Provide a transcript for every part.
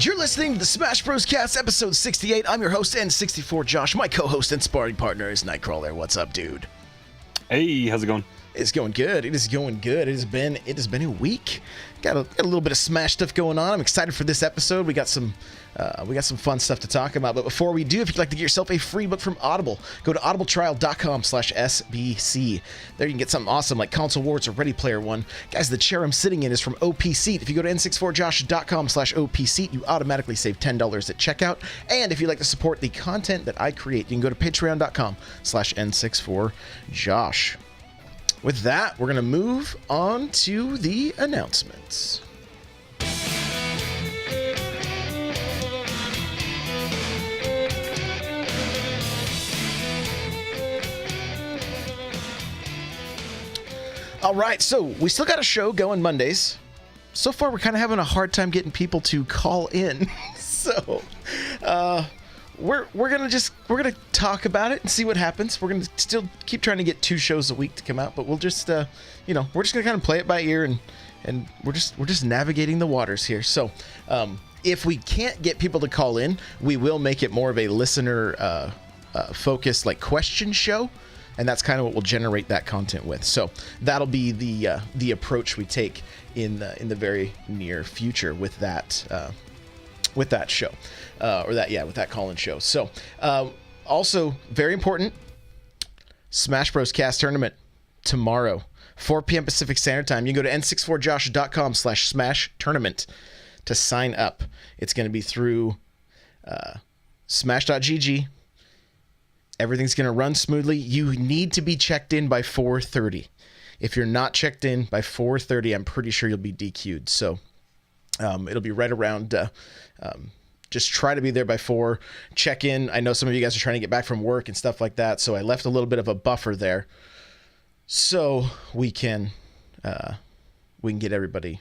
You're listening to the Smash Bros. Cast episode 68. I'm your host, N64 Josh. My co-host and sparring partner is Nightcrawler. What's up, dude? Hey, how's it going? It's going good. It is going good. It has been a week. Got a little bit of Smash stuff going on. I'm excited for this episode. We got some fun stuff to talk about. But before we do, if you'd like to get yourself a free book from Audible, go to audibletrial.com/SBC. There you can get something awesome like Console Wars or Ready Player One. Guys, the chair I'm sitting in is from OP Seat. If you go to n64josh.com/OP Seat, you automatically save $10 at checkout. And if you'd like to support the content that I create, you can go to patreon.com/n64josh. With that, we're going to move on to the announcements. All right, so we still got a show going Mondays. So far, we're kind of having a hard time getting people to call in. So, we're gonna talk about it and see what happens. We're gonna still keep trying to get 2 shows a week to come out, but we'll just we're just gonna kind of play it by ear and we're just navigating the waters here. So if we can't get people to call in, we will make it more of a listener focused like question show, and that's kind of what we'll generate that content with. So that'll be the approach we take in the very near future with that show. With that call-in show. So, also very important, Smash Bros. Cast tournament tomorrow, 4 p.m. Pacific Standard Time. You can go to n64josh.com/smash tournament to sign up. It's going to be through smash.gg. Everything's going to run smoothly. You need to be checked in by 4:30. If you're not checked in by 4:30, I'm pretty sure you'll be DQ'd. So, it'll be right around. Just try to be there by 4. Check in. I know some of you guys are trying to get back from work and stuff like that, so I left a little bit of a buffer there, so we can get everybody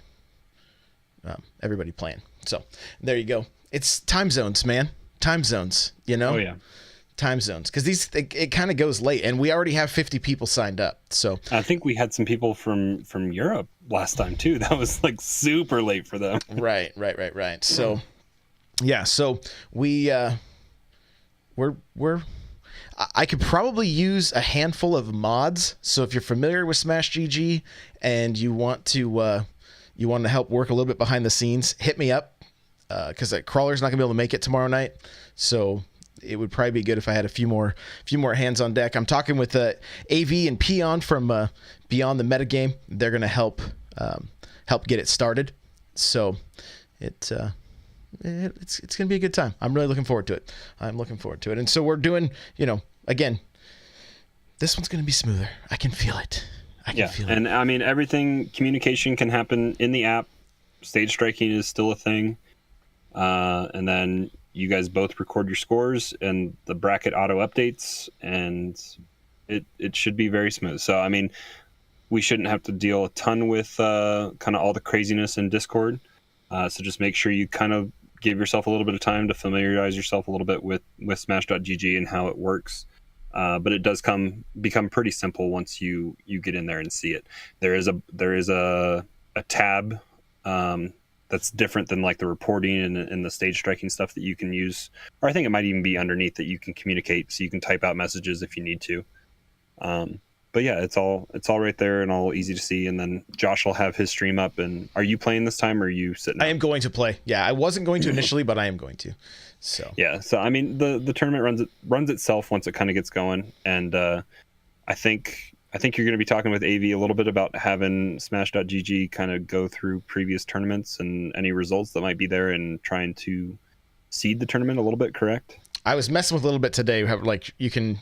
playing. So there you go. It's time zones, man. Time zones. You know. Oh yeah. Time zones, because it kind of goes late, and we already have 50 people signed up. So I think we had some people from Europe last time too. That was like super late for them. Right. So yeah, so we're I could probably use a handful of mods. So if you're familiar with Smash GG and you want to help work a little bit behind the scenes, hit me up, because Crawler's not gonna be able to make it tomorrow night. So it would probably be good if I had a few more hands on deck. I'm talking with AV and Peon from Beyond the Metagame. They're going to help get it started. So it's going to be a good time. I'm really looking forward to it. And so we're doing, again, this one's going to be smoother. I can feel it. And I mean, communication can happen in the app. Stage striking is still a thing. And then you guys both record your scores and the bracket auto updates, and it should be very smooth. So, I mean, we shouldn't have to deal a ton with kind of all the craziness in Discord. So just make sure you kind of give yourself a little bit of time to familiarize yourself a little bit with Smash.gg and how it works. But it does become pretty simple once you get in there and see it. There is a tab that's different than like the reporting and the stage striking stuff that you can use, or I think it might even be underneath that you can communicate, so you can type out messages if you need to. But yeah, it's all right there and all easy to see. And then Josh will have his stream up. And are you playing this time, or are you sitting? I am going to play. Yeah, I wasn't going to initially, but I am going to. So yeah, so I mean the tournament runs itself once it kind of gets going, and I think you're going to be talking with AV a little bit about having Smash.gg kind of go through previous tournaments and any results that might be there, and trying to seed the tournament a little bit, correct? I was messing with a little bit today. Like you can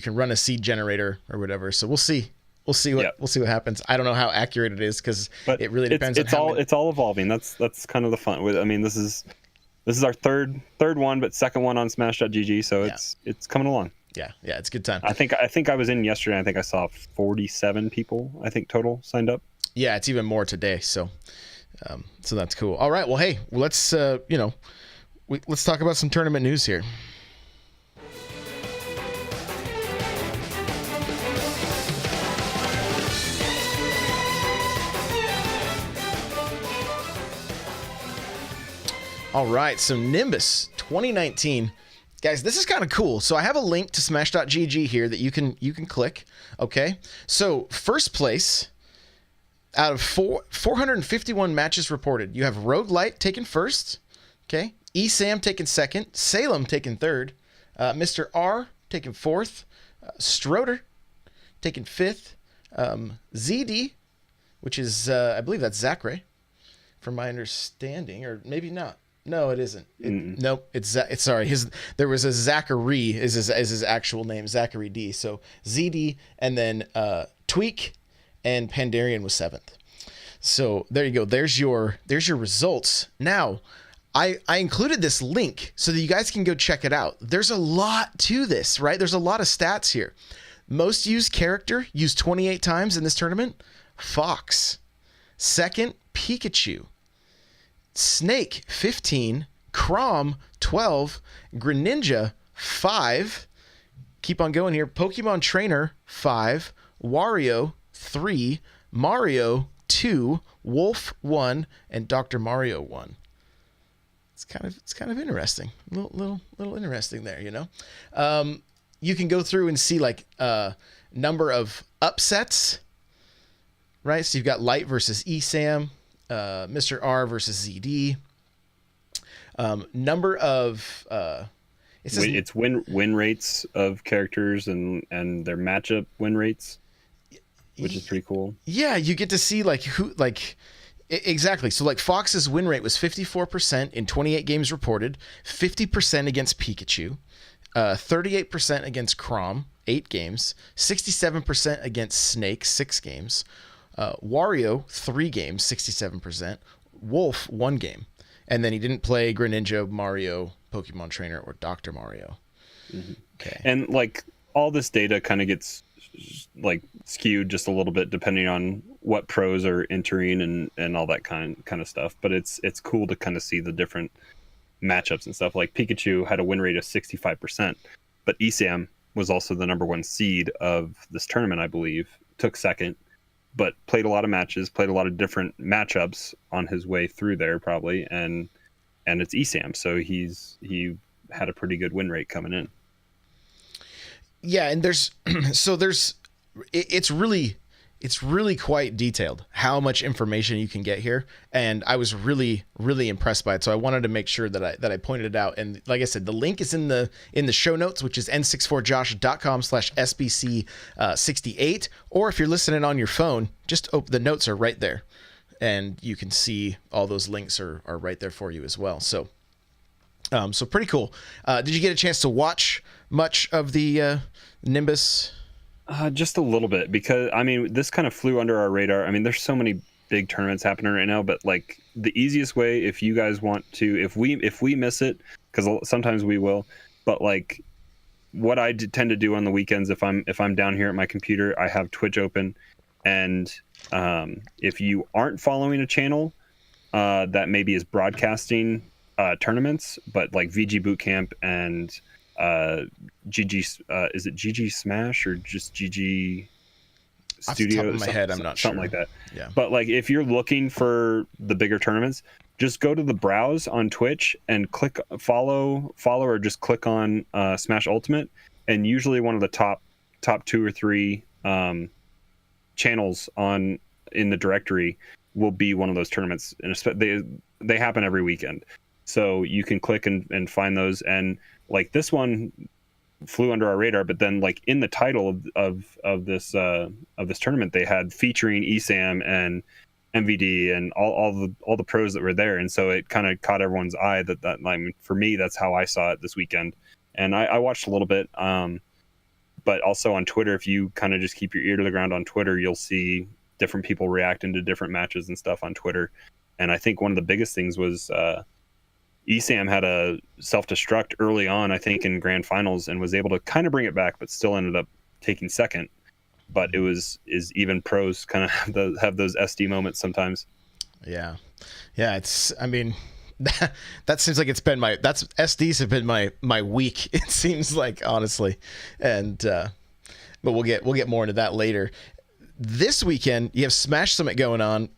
run a seed generator or whatever. So we'll see what happens. I don't know how accurate it is, because it really depends. It's all evolving. That's kind of the fun with. I mean, this is our third one, but second one on Smash.gg. So it's coming along. Yeah, it's a good time. I think I was in yesterday. I think I saw 47 people, I think, total signed up. Yeah, it's even more today. So that's cool. All right. Well, hey, let's let's talk about some tournament news here. All right, so Nimbus 2019. Guys, this is kind of cool. So I have a link to smash.gg here that you can click, okay? So first place out of 451 matches reported, you have Roguelite taken first, okay? ESAM taken second, Salem taken third, Mr. R taken fourth, Stroder taken fifth, ZD, which is, I believe that's Sakurai, from my understanding, or maybe not. No, it isn't. Nope. It's sorry. There was a Zachary is his actual name, Zachary D. So ZD, and then Tweak and Pandarian was seventh. So there you go. There's your results. Now, I included this link so that you guys can go check it out. There's a lot to this, right? There's a lot of stats here. Most used character used 28 times in this tournament. Fox. Second, Pikachu. Snake, 15. Chrom, 12. Greninja, 5. Keep on going here. Pokemon Trainer, 5. Wario, 3. Mario, 2. Wolf, 1. And Dr. Mario, 1. It's kind of interesting. A little interesting there, you know? You can go through and see like number of upsets, right? So you've got Light versus ESAM. Mr. R versus ZD. Number of it's win rates of characters and their matchup win rates, which is pretty cool. Yeah, you get to see like who exactly. So like Fox's win rate was 54% in 28 games reported, 50% against Pikachu, 38% against Chrom, 8 games, 67% against Snake, 6 games. Wario, 3 games, 67%. Wolf, 1 game. And then he didn't play Greninja, Mario, Pokemon Trainer, or Dr. Mario. Mm-hmm. Okay. And like all this data kind of gets like skewed just a little bit depending on what pros are entering and all that kind of stuff. But it's cool to kind of see the different matchups and stuff. Like Pikachu had a win rate of 65%, but ESAM was also the number 1 seed of this tournament, I believe. Took second. But played a lot of matches, played a lot of different matchups on his way through there probably, and it's ESAM, so he had a pretty good win rate coming in. Yeah, and it's really quite detailed how much information you can get here, and I was really impressed by it. So I wanted to make sure that I pointed it out. And like I said, the link is in the show notes, which is n64josh.com/SBC68. Or if you're listening on your phone, just open the notes are right there, and you can see all those links are right there for you as well. So pretty cool. Did you get a chance to watch much of the Nimbus? Just a little bit, because I mean this kind of flew under our radar. I mean there's so many big tournaments happening right now, but like the easiest way, if you guys want to, if we miss it, because sometimes we will, but like what I tend to do on the weekends, if I'm down here at my computer, I have Twitch open, and if you aren't following a channel that maybe is broadcasting tournaments, but like VG Bootcamp and GG is it GG Smash or just GG Studio? Off the top of my head, I'm not sure. Something like that. Yeah. But like if you're looking for the bigger tournaments, just go to the browse on Twitch and click follow, or just click on Smash Ultimate, and usually one of the top 2 or 3 channels in the directory will be one of those tournaments, and they happen every weekend. So you can click and find those, and like this one flew under our radar, but then like in the title of this tournament, they had featuring ESAM and MVD and all the pros that were there, and so it kind of caught everyone's eye. That I mean, for me, that's how I saw it this weekend, and I watched a little bit. But also on Twitter, if you kind of just keep your ear to the ground on Twitter, you'll see different people reacting to different matches and stuff on Twitter. And I think one of the biggest things was ESAM had a self-destruct early on, I think, in grand finals, and was able to kind of bring it back, but still ended up taking second. But is even pros kind of have those SD moments sometimes. Yeah. It's, I mean, that seems like SDs have been my week. It seems like, honestly, and but we'll get more into that later. this weekend you have Smash Summit going on.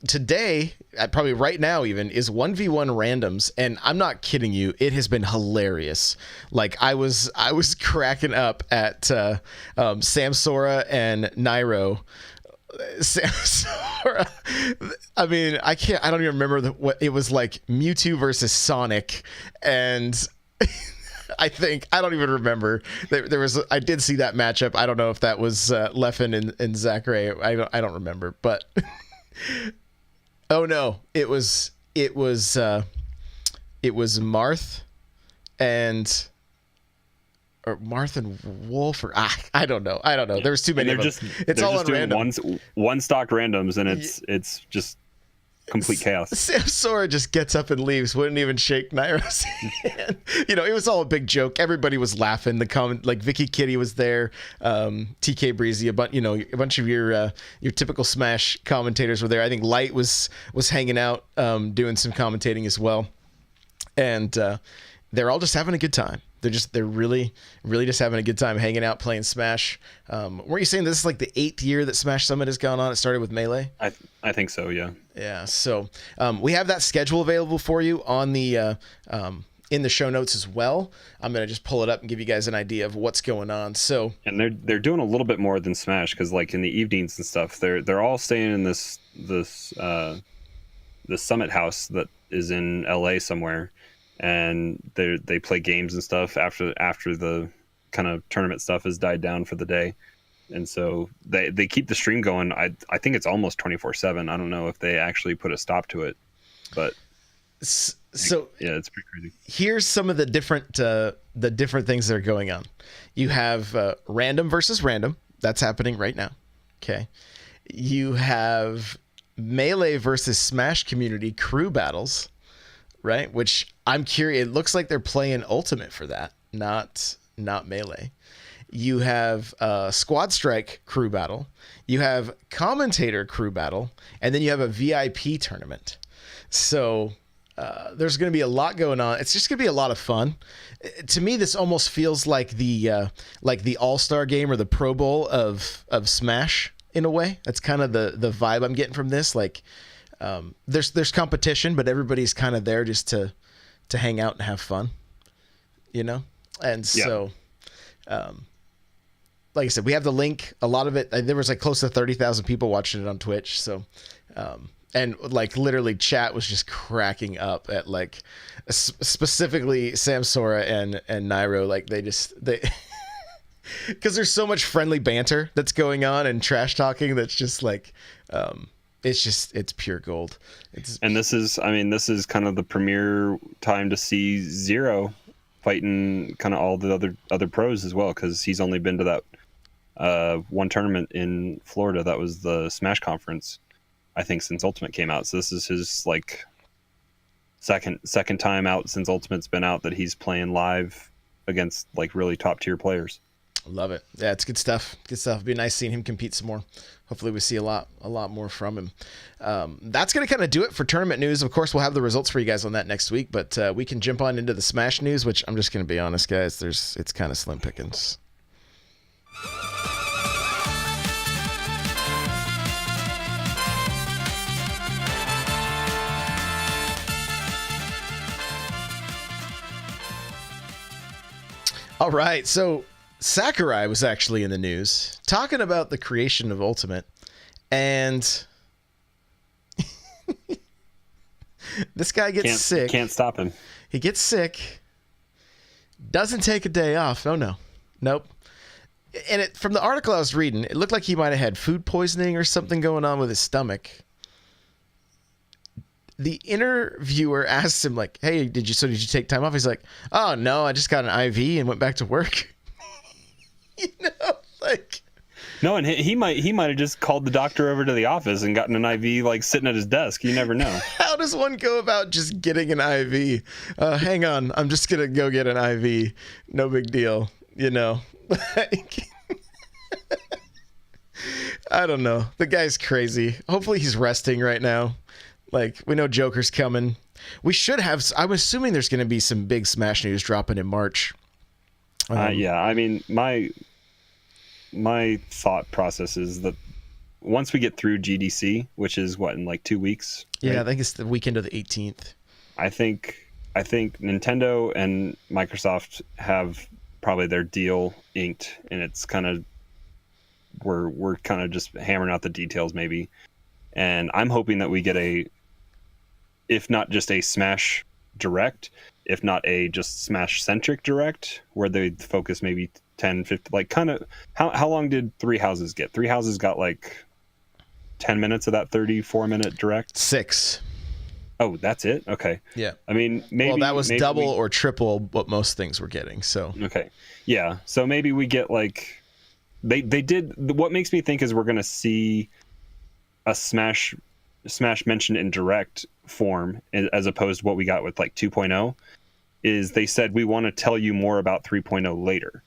Today, probably right now even, is 1v1 randoms, and I'm not kidding you, it has been hilarious. Like I was cracking up at Sam Sora and Nairo. Sam Sora, I mean, I don't even remember what it was, like Mewtwo versus Sonic, and I don't even remember. There was, I did see that matchup. I don't know if that was Leffen and Sakurai. I don't remember, but oh no, it was Marth and Wolf, or I don't know. There's too many of them. It's all on random. One stock randoms, and it's just complete chaos. Sam Sora just gets up and leaves. Wouldn't even shake Nairo's hand. It was all a big joke. Everybody was laughing. The comment, like Vicky Kitty was there, TK Breezy, a bunch of your typical Smash commentators were there. I think Light was hanging out, doing some commentating as well, and they're all just having a good time. They're really, really just having a good time hanging out, playing Smash. Weren't you saying this is like the 8th year that Smash Summit has gone on? It started with Melee? I think so, yeah. Yeah, so we have that schedule available for you on the in the show notes as well. I'm going to just pull it up and give you guys an idea of what's going on. So, and they're doing a little bit more than Smash, because like in the evenings and stuff, they're all staying in this Summit house that is in LA somewhere. And they play games and stuff after the kind of tournament stuff has died down for the day, and so they keep the stream going. I think it's almost 24/7. I don't know if they actually put a stop to it, but so yeah, it's pretty crazy. Here's some of the different things that are going on. You have random versus random. That's happening right now. Okay, you have Melee versus Smash community crew battles. Right, which I'm curious. It looks like they're playing Ultimate for that, not Melee. You have Squad Strike crew battle. You have commentator crew battle, and then you have a VIP tournament. So there's going to be a lot going on. It's just going to be a lot of fun. To me, this almost feels like the All-Star game or the Pro Bowl of Smash in a way. That's kind of the vibe I'm getting from this. Like. There's competition, but everybody's kind of there just to hang out and have fun, and so like I said, we have the link. A lot of it, there was like close to 30,000 people watching it on Twitch, so and like literally chat was just cracking up at like specifically Sam Sora and Nairo. Like they because there's so much friendly banter that's going on and trash talking that's just like it's pure gold. And this is kind of the premier time to see Zero fighting kind of all the other pros as well, because he's only been to that one tournament in Florida. That was the Smash Conference, I think, since Ultimate came out. So this is his like second time out since Ultimate's been out that he's playing live against like really top tier players. Love it. Yeah, it's good stuff. Good stuff. It'd be nice seeing him compete some more. Hopefully we see a lot more from him. That's going to kind of do it for tournament news. Of course, we'll have the results for you guys on that next week, but we can jump on into the Smash news, which I'm just going to be honest, guys, it's kind of slim pickings. All right, so Sakurai was actually in the news talking about the creation of Ultimate, and this guy gets sick. Can't stop him. He gets sick, doesn't take a day off. Oh no, nope. And from the article I was reading, it looked like he might have had food poisoning or something going on with his stomach. The interviewer asked him like, "Hey, did you take time off?" He's like, "Oh no, I just got an IV and went back to work." Like. No, and he might have just called the doctor over to the office and gotten an IV like sitting at his desk. You never know. How does one go about just getting an IV? Hang on, I'm just gonna go get an IV. No big deal, Like, I don't know. The guy's crazy. Hopefully he's resting right now. Like, we know Joker's coming. We should have. I'm assuming there's going to be some big Smash news dropping in March. Yeah, I mean, my thought process is that once we get through GDC, which is what, in like 2 weeks. Yeah, right? I think it's the weekend of the 18th. I think Nintendo and Microsoft have probably their deal inked, and it's kind of we're kind of just hammering out the details maybe. And I'm hoping that we get if not just a Smash Direct, if not a just Smash centric Direct, where they focus maybe 10, 15, like kind of how long did Three Houses get? Three Houses got like 10 minutes of that 34-minute Direct. 6. Oh, that's it? Okay. Yeah. I mean, maybe that was double or triple what most things were getting. So okay. Yeah. So maybe we get like they did. What makes me think is we're gonna see a Smash mentioned in direct form as opposed to what we got with like 2.0. Is they said we want to tell you more about 3.0 later.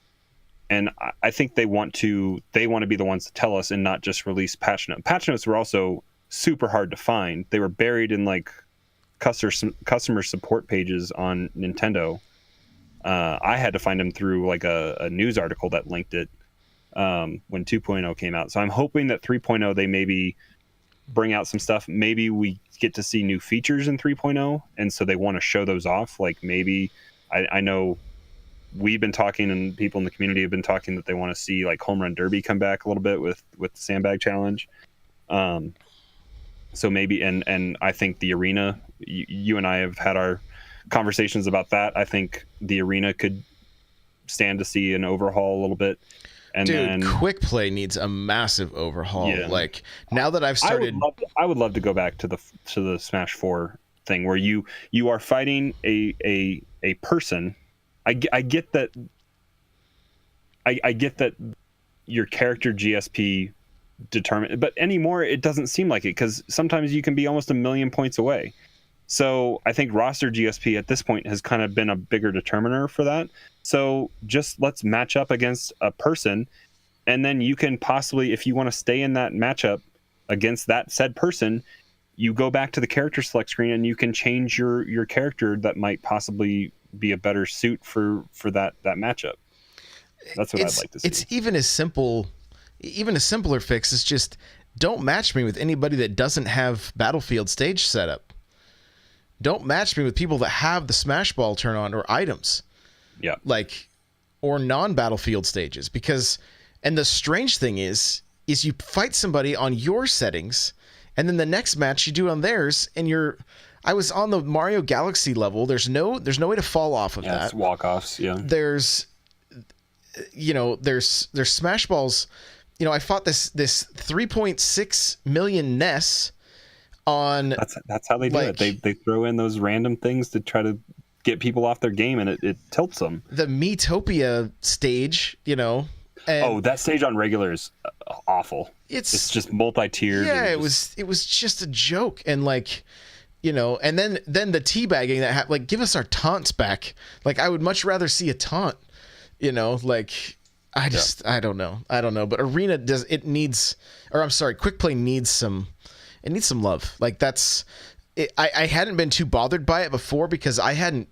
And I think they want to be the ones to tell us and not just release patch notes. Patch notes were also super hard to find. They were buried in like customer support pages on Nintendo. I had to find them through like a news article that linked it when 2.0 came out. So I'm hoping that 3.0 they maybe bring out some stuff. Maybe we get to see new features in 3.0, and so they want to show those off. Like maybe I know we've been talking, and people in the community have been talking that they want to see like Home Run Derby come back a little bit with the Sandbag Challenge. So maybe, and I think the arena, you and I have had our conversations about that. I think the arena could stand to see an overhaul a little bit. And dude, then Quick Play needs a massive overhaul. Yeah. Like now that I've started, I would love to go back to the Smash 4 thing where you are fighting a person. I get that. I get that your character GSP determined, but anymore it doesn't seem like it, because sometimes you can be almost a million points away. So I think roster GSP at this point has kind of been a bigger determiner for that. So just let's match up against a person, and then you can possibly, if you want to stay in that matchup against that said person, you go back to the character select screen and you can change your character that might possibly be a better suit for that matchup. That's what I'd like to see. It's even a simpler fix is just don't match me with anybody that doesn't have Battlefield stage setup. Don't match me with people that have the Smash Ball turn on or items. Yeah. Like, or non-Battlefield stages, because, and the strange thing is you fight somebody on your settings, and then the next match you do it on theirs, and I was on the Mario Galaxy level. There's no way to fall off of that. It's walk-offs. Yeah. There's Smash Balls. I fought this 3.6 million Ness on. That's how they do it. They throw in those random things to try to get people off their game, and it tilts them. The Miitopia stage, and that stage on regular is awful. It's just multi-tiered. Yeah, it was just a joke, and and then the teabagging that happened. Like, give us our taunts back. Like, I would much rather see a taunt. I don't know. But Arena Quick Play needs some. It needs some love. Like, that's it. I hadn't been too bothered by it before because I hadn't.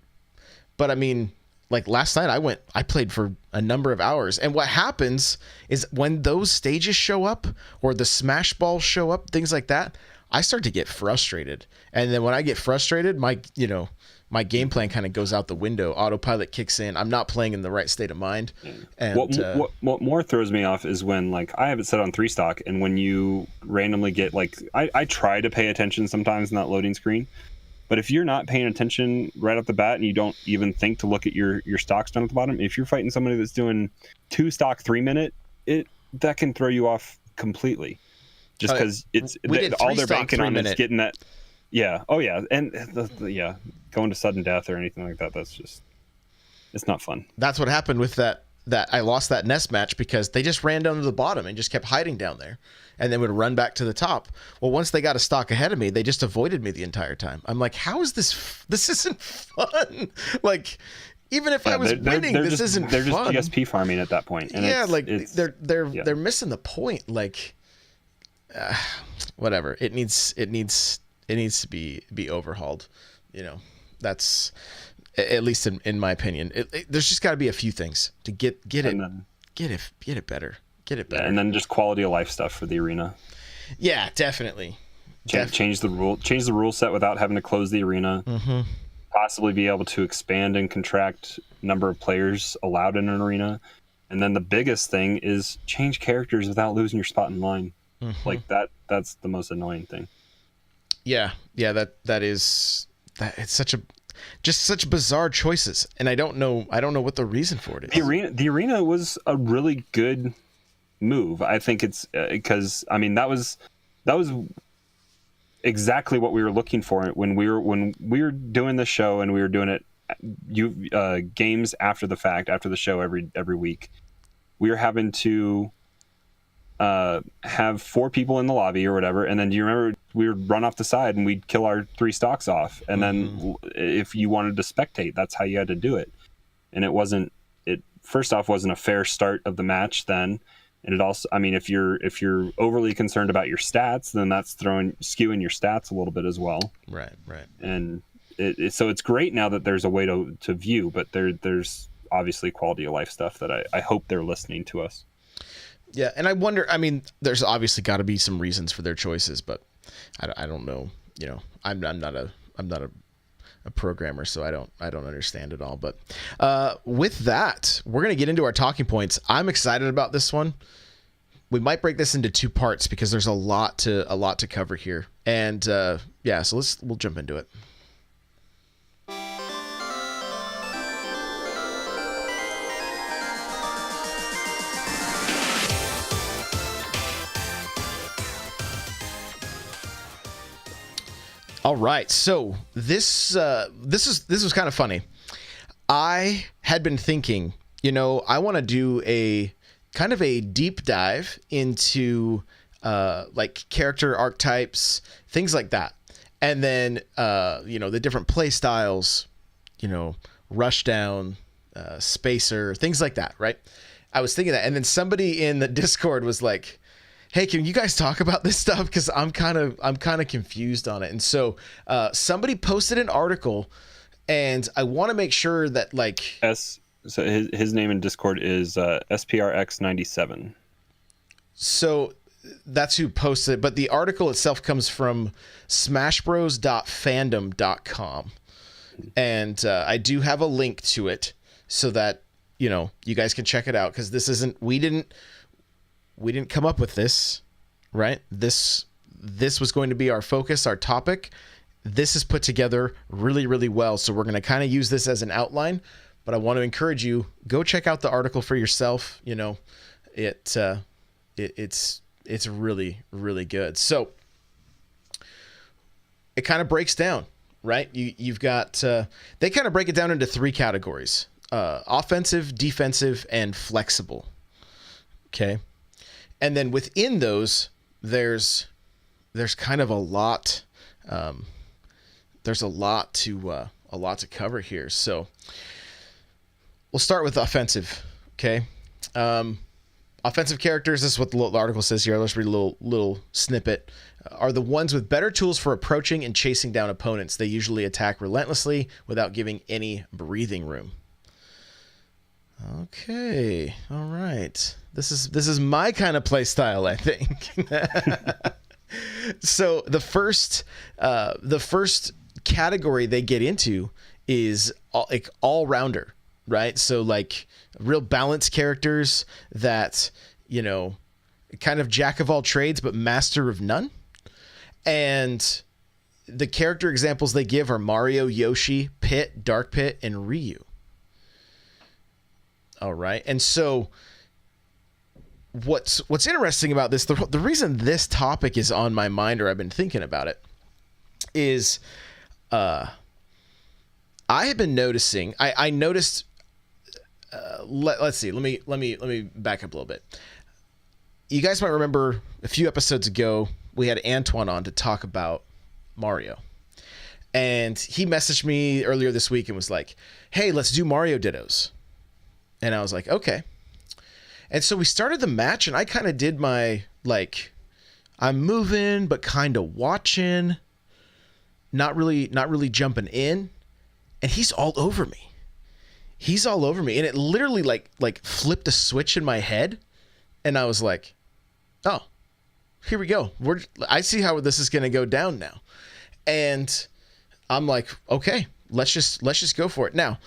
But I mean, like last night I played for a number of hours, and what happens is when those stages show up or the Smash Balls show up, things like that, I start to get frustrated. And then when I get frustrated, my game plan kind of goes out the window. Autopilot kicks in. I'm not playing in the right state of mind. And what more throws me off is when, like, I have it set on 3 stock, and when you randomly get, like, I try to pay attention sometimes in that loading screen, but if you're not paying attention right off the bat and you don't even think to look at your stocks down at the bottom, if you're fighting somebody that's doing 2 stock 3-minute, that can throw you off completely. Just because all they're banking on is getting that. Yeah. Oh yeah. And going to sudden death or anything like that, it's not fun. That's what happened with that I lost that Nest match because they just ran down to the bottom and just kept hiding down there and then would run back to the top. Well, once they got a stock ahead of me, they just avoided me the entire time. I'm like, how is this isn't fun. Like, even if I was winning, this isn't fun. They're just GSP farming at that point. And they're missing the point. Like, whatever. It needs to be overhauled. That's at least in my opinion. There's just got to be a few things to get it better. Yeah, and then just quality of life stuff for the arena. Yeah, definitely. Change the rule set without having to close the arena. Mm-hmm. Possibly be able to expand and contract number of players allowed in an arena. And then the biggest thing is change characters without losing your spot in line. Mm-hmm. Like that's the most annoying thing. Yeah, it's such bizarre choices, and I don't know what the reason for it is. The arena was a really good move. I think it's because that was exactly what we were looking for when we were doing the show, and we were doing it games after the fact, after the show every week. We were having to have 4 people in the lobby or whatever, and then do you remember we would run off the side and we'd kill our 3 stocks off, and then if you wanted to spectate, that's how you had to do it. And it first off wasn't a fair start of the match then, and it also, if you're overly concerned about your stats, then that's skewing your stats a little bit as well. Right. And so it's great now that there's a way to view, but there's obviously quality of life stuff that I hope they're listening to us. Yeah, and I wonder, there's obviously got to be some reasons for their choices, but I don't know. I'm not a programmer, so I don't understand it all. But with that, we're gonna get into our talking points. I'm excited about this one. We might break this into 2 parts because there's a lot to cover here, and so we'll jump into it. All right, so this was kind of funny. I had been thinking, I want to do a kind of a deep dive into like character archetypes, things like that, and then the different play styles, rushdown, spacer, things like that, right? I was thinking that, and then somebody in the Discord was like, hey, can you guys talk about this stuff? Because I'm kind of confused on it. And so somebody posted an article, and I want to make sure that so his name in Discord is SPRX97. So that's who posted it, but the article itself comes from smashbros.fandom.com, and I do have a link to it so that you guys can check it out, because we didn't come up with this, right? This was going to be our focus, our topic. This is put together really, really well. So we're going to kind of use this as an outline, but I want to encourage you, go check out the article for yourself. It's really, really good. So it kind of breaks down, right? You've got, they kind of break it down into 3 categories, offensive, defensive, and flexible. Okay. And then within those, there's kind of a lot. There's a lot to cover here. So we'll start with offensive. Okay, offensive characters. This is what the article says here. Let's read a little snippet. Are the ones with better tools for approaching and chasing down opponents. They usually attack relentlessly without giving any breathing room. Okay, all right. This is my kind of play style, I think. So the first category they get into is all rounder, right? So like real balanced characters that kind of jack of all trades but master of none. And the character examples they give are Mario, Yoshi, Pit, Dark Pit, and Ryu. All right. And so what's interesting about this, the reason this topic is on my mind, or I've been thinking about it, is I have been noticing, I noticed, let's see, let me back up a little bit. You guys might remember a few episodes ago, we had Antoine on to talk about Mario. And he messaged me earlier this week and was like, hey, let's do Mario Dittos. And I was like, okay. And so we started the match, and I kind of did my, I'm moving, but kind of watching, not really jumping in. And he's all over me. And it literally like flipped a switch in my head. And I was like, oh, here we go. I see how this is going to go down now. And I'm like, okay, let's just go for it. Now,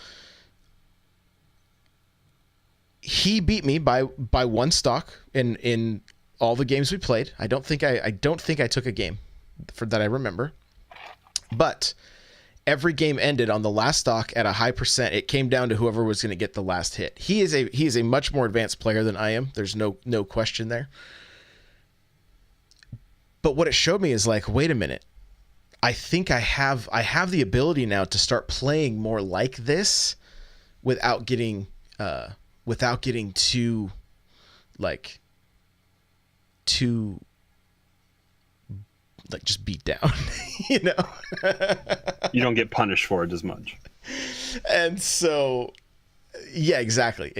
he beat me by one stock in all the games we played. I don't think I took a game for that I remember. But every game ended on the last stock at a high percent. It came down to whoever was going to get the last hit. He is a much more advanced player than I am. There's no question there. But what it showed me is like, wait a minute. I think I have the ability now to start playing more like this without getting too just beat down, you know. You don't get punished for it as much. And so, yeah, exactly.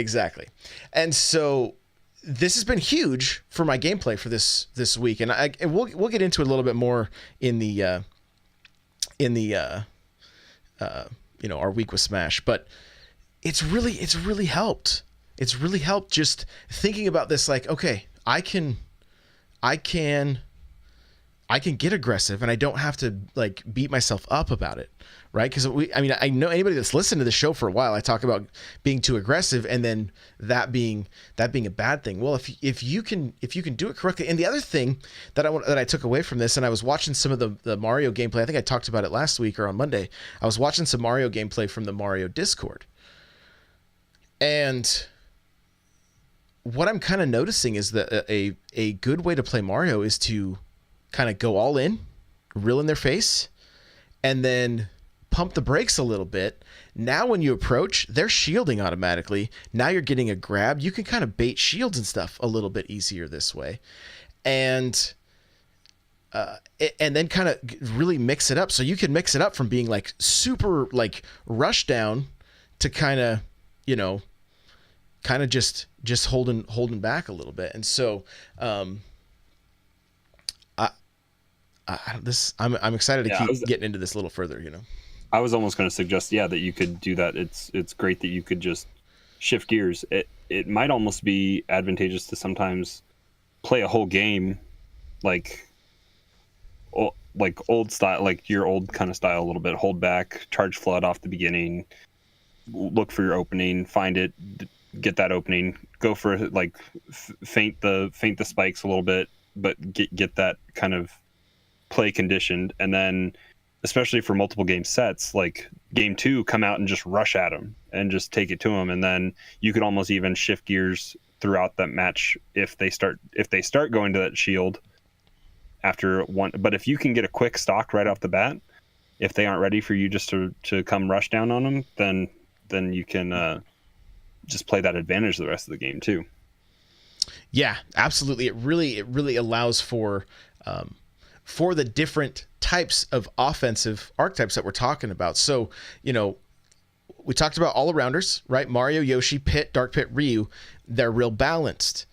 And so this has been huge for my gameplay for this week, and we'll get into it a little bit more in the our week with Smash, but it's really helped. It's really helped just thinking about this, like, okay, I can get aggressive and I don't have to like beat myself up about it, right? Because I know anybody that's listened to the show for a while, I talk about being too aggressive and then that being a bad thing. Well, if you can do it correctly. And the other thing that I took away from this, and I was watching some of the Mario gameplay. I think I talked about it last week or on Monday. I was watching some Mario gameplay from the Mario Discord, and what I'm kind of noticing is that a good way to play Mario is to kind of go all in, real in their face, and then pump the brakes a little bit. Now when you approach, they're shielding automatically. Now you're getting a grab. You can kind of bait shields and stuff a little bit easier this way. And then kind of really mix it up. So you can mix it up from being like super like rush down to kind of just holding back a little bit. And so I'm excited to keep getting into this a little further, I was almost going to suggest, that you could do that. It's great that you could just shift gears. It might almost be advantageous to sometimes play a whole game like old style, like your old kind of style a little bit. Hold back, charge flood off the beginning, look for your opening, find it, get that opening, go for like feint the spikes a little bit, but get that kind of play conditioned, and then especially for multiple game sets, like game 2, come out and just rush at them and just take it to them, and then you could almost even shift gears throughout that match if they start going to that shield after one. But if you can get a quick stock right off the bat, if they aren't ready for you just to come rush down on them, then you can just play that advantage the rest of the game too. Yeah, absolutely. It really allows for the different types of offensive archetypes that we're talking about. So, we talked about all-arounders, right? Mario, Yoshi, Pit, Dark Pit, Ryu. They're real balanced.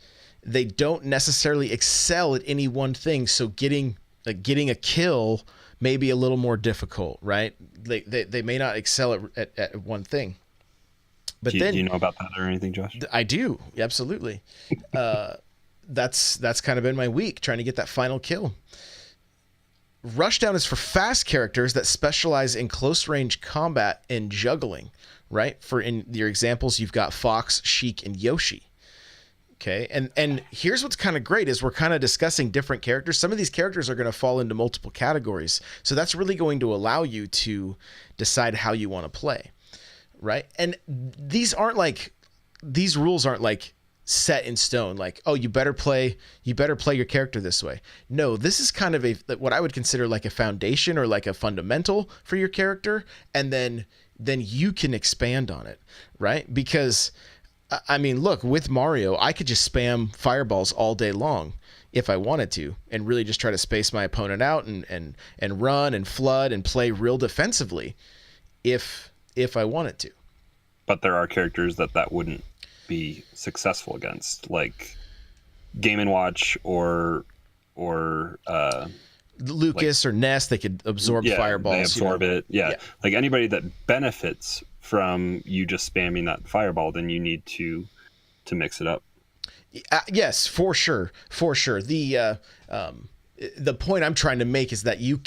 They don't necessarily excel at any one thing, so getting a kill may be a little more difficult, right? They may not excel at one thing. But do you know about that or anything, Josh? I do, absolutely. That's kind of been my week, trying to get that final kill. Rushdown is for fast characters that specialize in close range combat and juggling, right? For in your examples, you've got Fox, Sheik, and Yoshi. Okay, and here's what's kind of great is we're kind of discussing different characters. Some of these characters are going to fall into multiple categories, so that's really going to allow you to decide how you want to play, right? And these rules aren't like set in stone, like, oh, you better play your character this way. No, this is kind of what I would consider like a foundation or like a fundamental for your character, and then you can expand on it, right? Because I mean, look, with Mario, I could just spam fireballs all day long if I wanted to, and really just try to space my opponent out and run and flood and play real defensively if I wanted to. But there are characters that wouldn't be successful against, like Game & Watch or Lucas or Ness. They could absorb fireballs. They absorb it. Yeah. Like anybody that benefits from you just spamming that fireball, then you need to mix it up. Yes, for sure, for sure. The point I'm trying to make is that you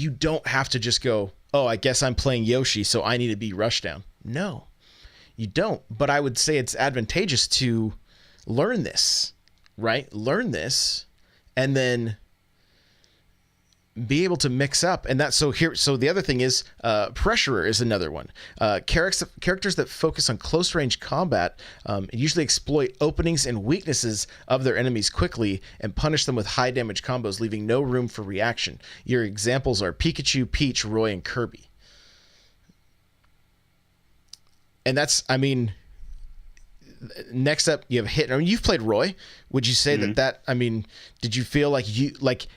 don't have to just go, oh, I guess I'm playing Yoshi, so I need to be Rushdown. No, you don't. But I would say it's advantageous to learn this, right? Learn this, and then be able to mix up. And that's so the other thing is Pressurer is another one. Characters that focus on close range combat usually exploit openings and weaknesses of their enemies quickly and punish them with high damage combos, leaving no room for reaction. Your examples are Pikachu, Peach, Roy, and Kirby. And that's, I mean, next up you have Hit. I mean, you've played Roy. Would you say that I mean, did you feel like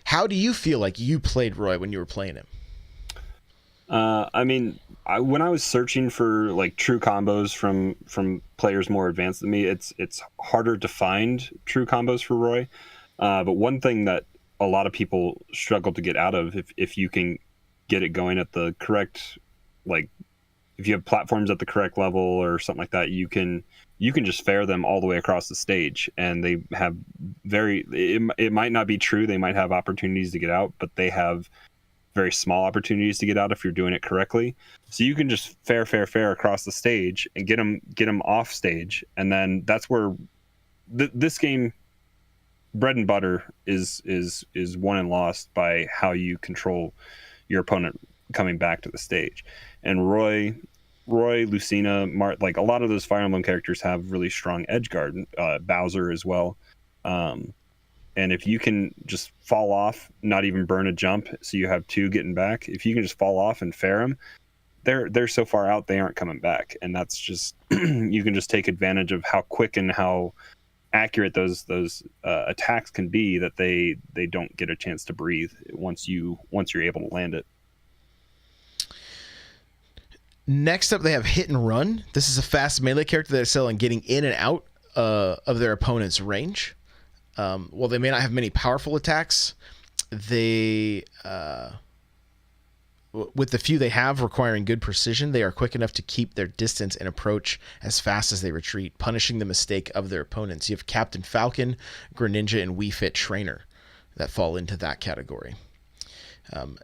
how do you feel like you played Roy when you were playing him? I mean, when I was searching for like true combos from players more advanced than me, it's harder to find true combos for Roy. But one thing that a lot of people struggle to get out of, if you can get it going at the correct, like if you have platforms at the correct level or something like that, you can just fare them all the way across the stage, and they have it might not be true. They might have opportunities to get out, but they have very small opportunities to get out if you're doing it correctly. So you can just fare across the stage and get them off stage. And then that's where this game bread and butter is won and lost by how you control your opponent coming back to the stage. And Roy, Lucina, like a lot of those Fire Emblem characters have really strong edge guard. Bowser as well. And if you can just fall off, not even burn a jump, so you have two getting back. If you can just fall off and fair them, they're so far out they aren't coming back. And that's just you can just take advantage of how quick and how accurate those attacks can be, that they don't get a chance to breathe once you're able to land it. Next up, they have Hit and Run. This is a fast melee character that excels in getting in and out of their opponent's range. While they may not have many powerful attacks, they, with the few they have requiring good precision, they are quick enough to keep their distance and approach as fast as they retreat, punishing the mistake of their opponents. You have Captain Falcon, Greninja, and Wii Fit Trainer that fall into that category.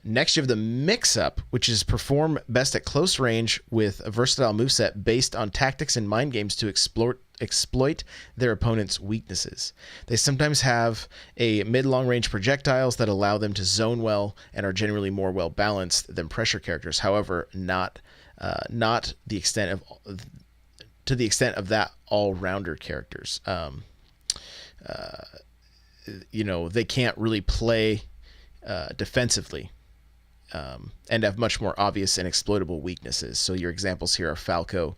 Next, you have the Mix-Up, which is perform best at close range with a versatile moveset based on tactics and mind games to exploit their opponent's weaknesses. They sometimes have a mid-long range projectiles that allow them to zone well and are generally more well-balanced than pressure characters. However, not to the extent of that all-rounder characters. They can't really play defensively, and have much more obvious and exploitable weaknesses. So your examples here are Falco,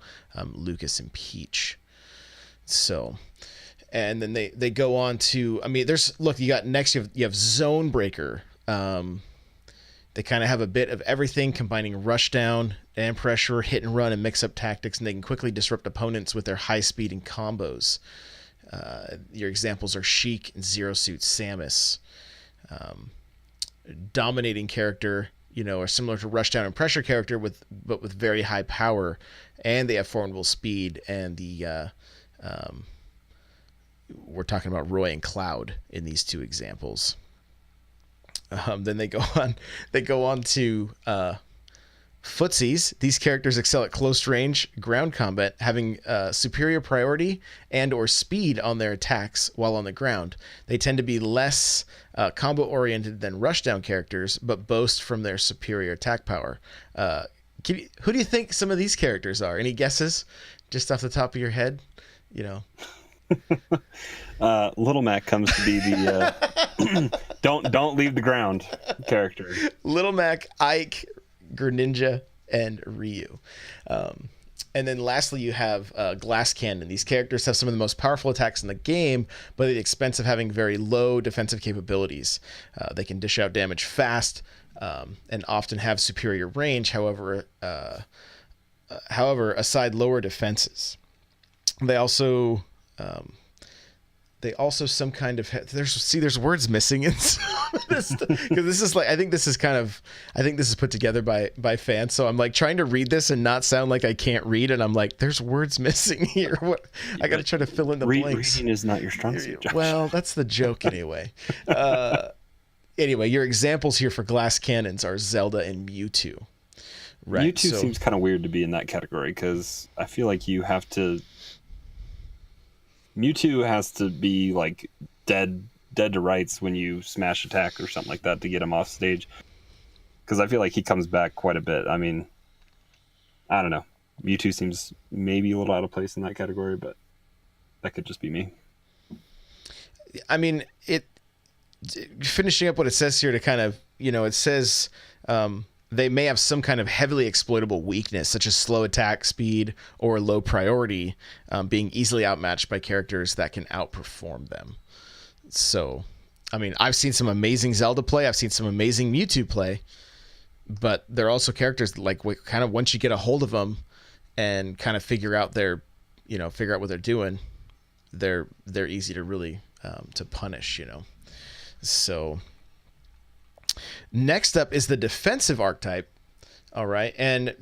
Lucas, and Peach. So, and then they go on to, I mean, you got next, you have Zone Breaker. They kind of have a bit of everything, combining rushdown and pressure, hit and run, and mix up tactics, and they can quickly disrupt opponents with their high speed and combos. Your examples are Sheik and Zero Suit Samus. Dominating character, are similar to Rushdown and Pressure character, but with very high power, and they have formidable speed. And we're talking about Roy and Cloud in these two examples. Then they go on to Footsies. These characters excel at close range ground combat, having superior priority and or speed on their attacks while on the ground. They tend to be less combo oriented than rushdown characters, but boast from their superior attack power. Who do you think some of these characters are? Any guesses just off the top of your head? Little Mac comes to be the don't leave the ground character. Little Mac, Ike, Greninja, and Ryu. And then lastly, you have Glass Cannon. These characters have some of the most powerful attacks in the game, but at the expense of having very low defensive capabilities. They can dish out damage fast and often have superior range. However, aside lower defenses, they also some kind of there's words missing in some Because this is like, I think this is put together by fans. So I'm like trying to read this and not sound like I can't read, and I'm like, there's words missing here. What I got to try to fill in the blanks. Reading is not your strong suit, Josh. Well, that's the joke anyway. Anyway, your examples here for glass cannons are Zelda and Mewtwo. Right. Mewtwo seems kind of weird to be in that category because I feel like Mewtwo has to be like dead to rights when you smash attack or something like that to get him off stage. Because I feel like he comes back quite a bit. I mean, I don't know. Mewtwo seems maybe a little out of place in that category, but that could just be me. I mean, finishing up what it says here to kind of, it says they may have some kind of heavily exploitable weakness, such as slow attack speed or low priority, being easily outmatched by characters that can outperform them. So, I mean, I've seen some amazing Zelda play. I've seen some amazing Mewtwo play, but there are also characters like kind of once you get a hold of them and kind of figure out what they're doing, they're easy to really to punish, So next up is the defensive archetype. All right. And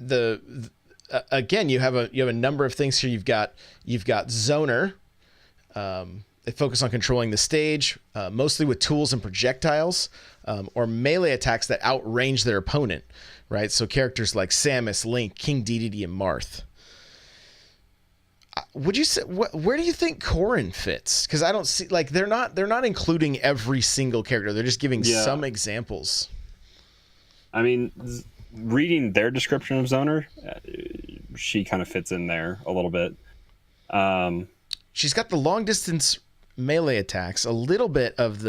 again, you have a number of things here. You've got zoner. They focus on controlling the stage, mostly with tools and projectiles, or melee attacks that outrange their opponent, right? So characters like Samus, Link, King Dedede, and Marth. Would you say where do you think Corrin fits? Because I don't see they're not including every single character. They're just giving some examples. I mean, reading their description of Zoner, she kind of fits in there a little bit. She's got the long distance melee attacks, a little bit of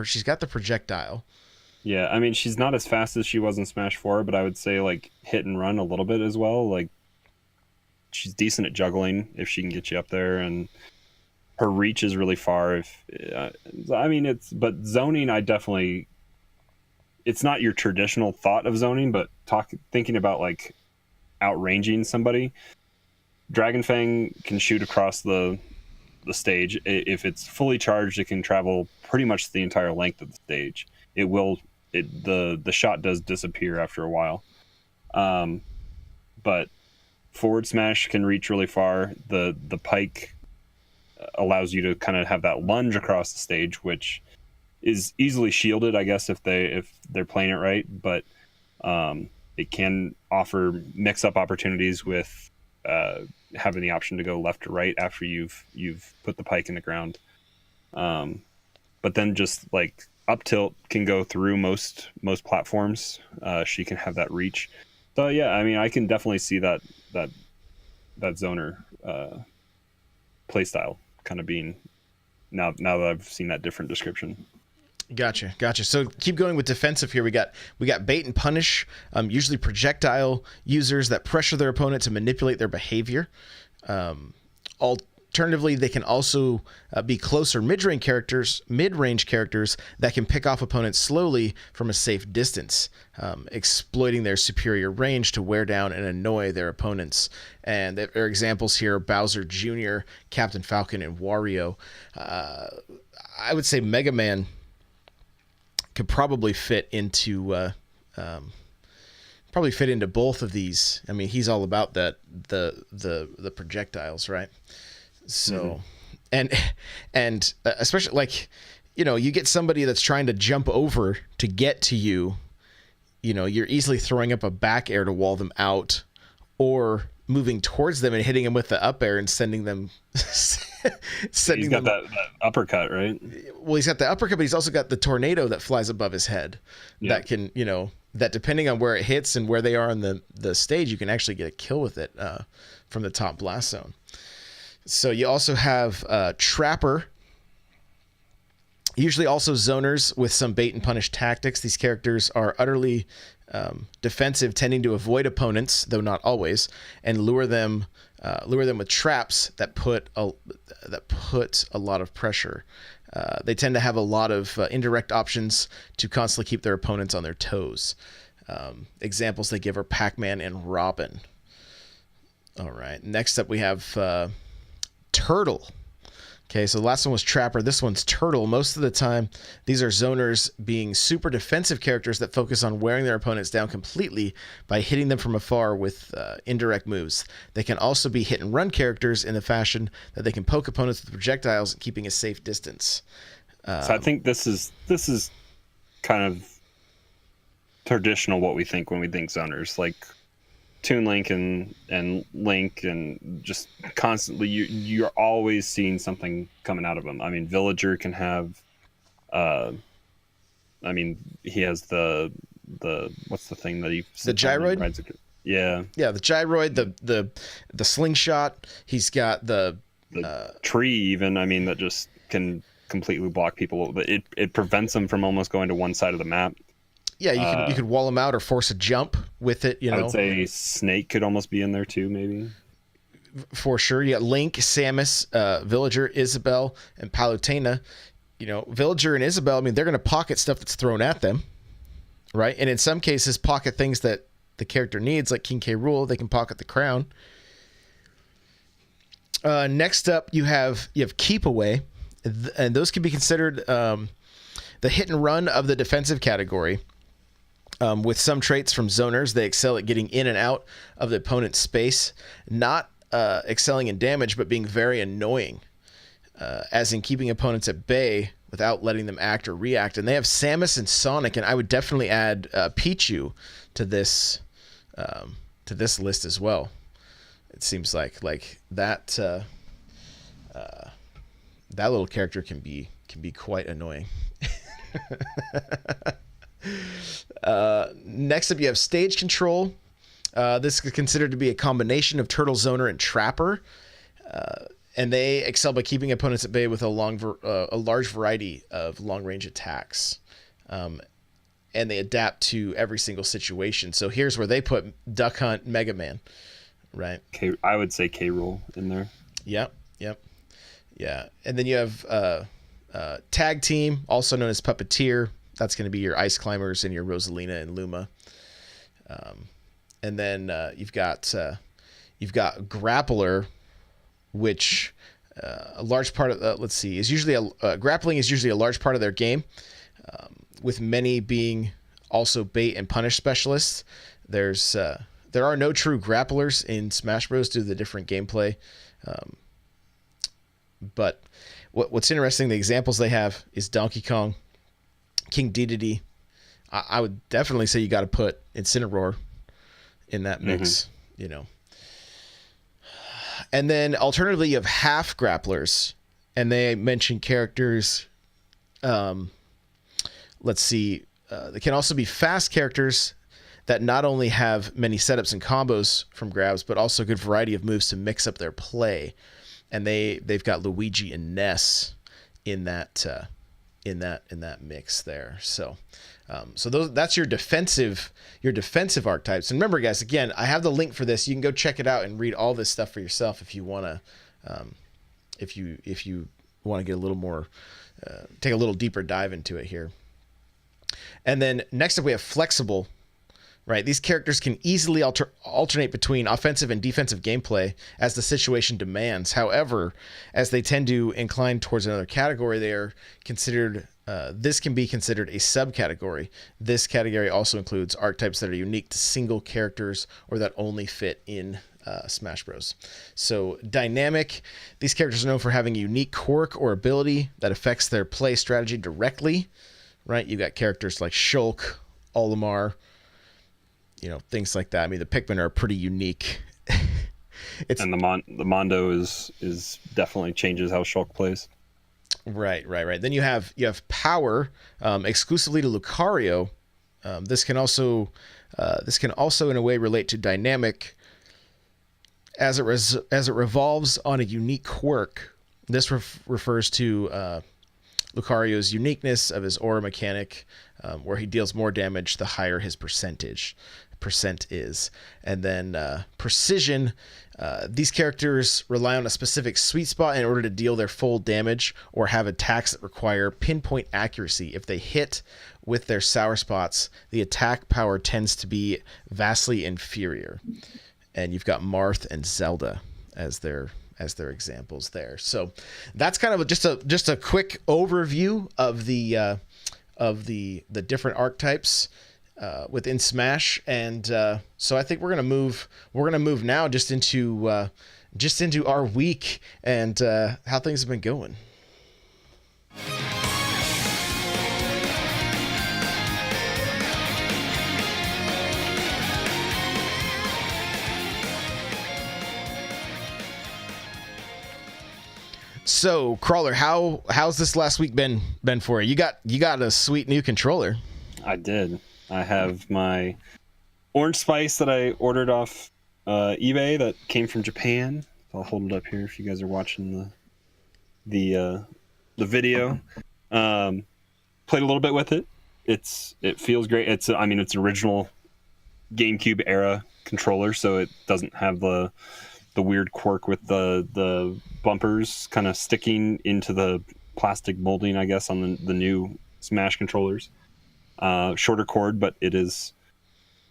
she's got the projectile. Yeah, I mean, she's not as fast as she was in Smash 4, but I would say hit and run a little bit as well. She's decent at juggling if she can get you up there, and her reach is really far. But zoning, it's not your traditional thought of zoning, but thinking about outranging somebody. Dragonfang can shoot across the stage. If it's fully charged, it can travel pretty much the entire length of the stage. The shot does disappear after a while. But forward smash can reach really far. The pike allows you to kind of have that lunge across the stage, which is easily shielded, I guess, if they're playing it right. But it can offer mix-up opportunities with having the option to go left or right after you've put the pike in the ground. But then just up tilt can go through most platforms. She can have that reach. So yeah, I mean, I can definitely see that zoner playstyle kind of being now that I've seen that different description. Gotcha. So keep going with defensive here. We got bait and punish, usually projectile users that pressure their opponent to manipulate their behavior. Alternatively, they can also be close or mid-range characters that can pick off opponents slowly from a safe distance, exploiting their superior range to wear down and annoy their opponents. And there are examples here: Bowser Jr., Captain Falcon, and Wario. I would say Mega Man could probably fit into both of these. I mean, he's all about that the projectiles, right? So, and especially you get somebody that's trying to jump over to get to you. You're easily throwing up a back air to wall them out, or moving towards them and hitting them with the up air and sending them. He's got that uppercut, right? Well, he's got the uppercut, but he's also got the tornado that flies above his head. Yeah. That can, that depending on where it hits and where they are on the stage, you can actually get a kill with it from the top blast zone. So you also have Trapper. Usually also zoners with some bait and punish tactics. These characters are utterly defensive, tending to avoid opponents, though not always, and lure them with traps that put a lot of pressure. They tend to have a lot of indirect options to constantly keep their opponents on their toes. Examples they give are Pac-Man and Robin. All right. Next up, we have Turtle. Okay, so the last one was Trapper. This one's Turtle. Most of the time, these are zoners being super defensive characters that focus on wearing their opponents down completely by hitting them from afar with indirect moves. They can also be hit and run characters in the fashion that they can poke opponents with projectiles, keeping a safe distance. So I think this is kind of traditional what we think when we think zoners, like Toon Link and Link, and just constantly you're always seeing something coming out of them. I mean, Villager can have he has the what's the thing that he the gyroid? Yeah, the gyroid, the slingshot. He's got the tree even. I mean, that just can completely block people. It prevents them from almost going to one side of the map. Yeah, you could wall them out or force a jump with it. I would say Snake could almost be in there too, maybe. For sure. You got Link, Samus, Villager, Isabelle, and Palutena. Villager and Isabelle, I mean, they're going to pocket stuff that's thrown at them, right? And in some cases, pocket things that the character needs, like King K. Rool. They can pocket the crown. Next up, you have Keep Away, and those can be considered the hit and run of the defensive category. With some traits from zoners, they excel at getting in and out of the opponent's space, not excelling in damage, but being very annoying, as in keeping opponents at bay without letting them act or react. And they have Samus and Sonic, and I would definitely add Pichu to this list as well. It seems like that that little character can be quite annoying. Next up, you have Stage Control. This is considered to be a combination of Turtle, Zoner, and Trapper. And they excel by keeping opponents at bay with a large variety of long-range attacks. And they adapt to every single situation. So here's where they put Duck Hunt, Mega Man, right? I would say K. Rool in there. Yep. Yeah. And then you have Tag Team, also known as Puppeteer. That's going to be your Ice Climbers and your Rosalina and Luma. And then you've got Grappler, which a large part of is usually grappling is usually a large part of their game, with many being also bait and punish specialists. There are no true grapplers in Smash Bros. Due to the different gameplay. But what's interesting, the examples they have is Donkey Kong, King Dedede. I would definitely say you got to put Incineroar in that mix, And then alternatively, you have half grapplers, and they mention characters. Let's see. They can also be fast characters that not only have many setups and combos from grabs, but also a good variety of moves to mix up their play. And they've got Luigi and Ness in that mix there. So that's your defensive archetypes. And remember, guys, again, I have the link for this. You can go check it out and read all this stuff for yourself if you want to, if you want to get a little more, take a little deeper dive into it here. And then next up we have Flexible. Right, these characters can easily alternate between offensive and defensive gameplay as the situation demands. However, as they tend to incline towards another category, they are considered. This can be considered a subcategory. This category also includes archetypes that are unique to single characters or that only fit in Smash Bros. So dynamic, these characters are known for having a unique quirk or ability that affects their play strategy directly. Right, you got characters like Shulk, Olimar. Things like that. I mean, the Pikmin are pretty unique. And the Mondo is definitely changes how Shulk plays. Right. Then you have Power, exclusively to Lucario. This can also in a way relate to Dynamic, as it revolves on a unique quirk. This refers to Lucario's uniqueness of his aura mechanic, where he deals more damage the higher his percent is. And then Precision, these characters rely on a specific sweet spot in order to deal their full damage or have attacks that require pinpoint accuracy. If they hit with their sour spots, the attack power tends to be vastly inferior. And you've got Marth and Zelda as their their examples there. So that's kind of just a quick overview of the different archetypes within Smash, and so I think we're gonna move now just into our week and how things have been going. So, Crawler, how's this last week been for you? You got a sweet new controller. I did. I have my orange spice that I ordered off eBay that came from Japan. I'll hold it up here if you guys are watching the video. Played a little bit with it. It feels great. It's an original GameCube era controller, so it doesn't have the weird quirk with the bumpers kind of sticking into the plastic molding, I guess, on the new Smash controllers. Shorter cord, but it's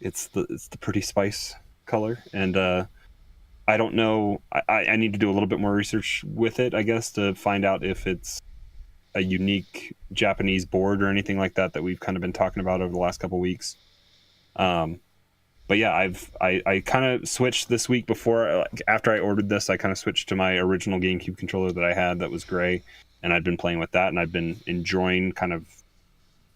the pretty spice color, and I don't know. I need to do a little bit more research with it, I guess, to find out if it's a unique Japanese board or anything like that we've kind of been talking about over the last couple weeks. But yeah, I kind of switched this week after I ordered this. I kind of switched to my original GameCube controller that I had that was gray, and I've been playing with that, and I've been enjoying kind of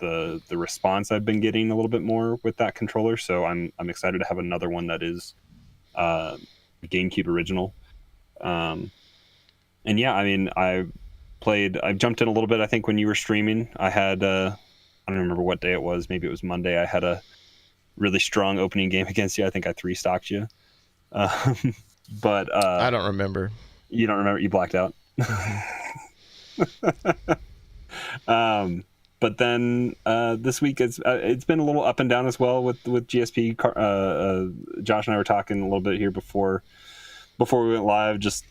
the response I've been getting a little bit more with that controller. So I'm excited to have another one that is GameCube original. And yeah, I mean, I jumped in a little bit. I think when you were streaming, I had I don't remember what day it was. Maybe it was Monday. I had a really strong opening game against you. I think I 3-stocked you. But I don't remember. You don't remember? You blacked out. But then this week it's been a little up and down as well with GSP. Josh and I were talking a little bit here before we went live. Just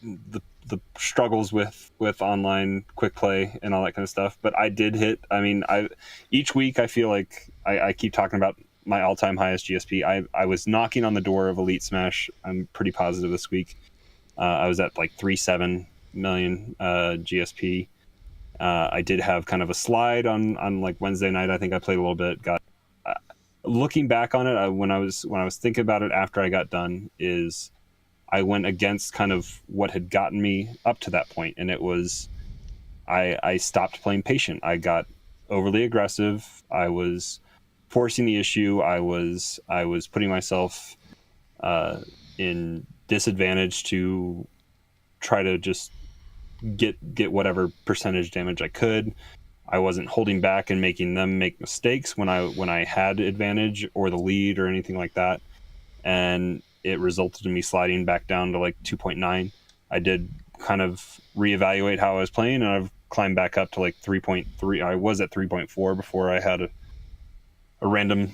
the struggles with online quick play and all that kind of stuff. But I did hit. I mean, each week I feel like I keep talking about my all-time highest GSP. I was knocking on the door of Elite Smash. I'm pretty positive this week. I was at like 3.7 million GSP. I did have kind of a slide on like Wednesday night. I think I played a little bit. Looking back on it, when I was thinking about it after I got done, is I went against kind of what had gotten me up to that point, and it was I stopped playing patient. I got overly aggressive. I was forcing the issue. I was putting myself in disadvantage to try to just get whatever percentage damage I could. I wasn't holding back and making them make mistakes when I had advantage or the lead or anything like that, and it resulted in me sliding back down to like 2.9. I did kind of reevaluate how I was playing, and I've climbed back up to like 3.3. I was at 3.4 before I had a random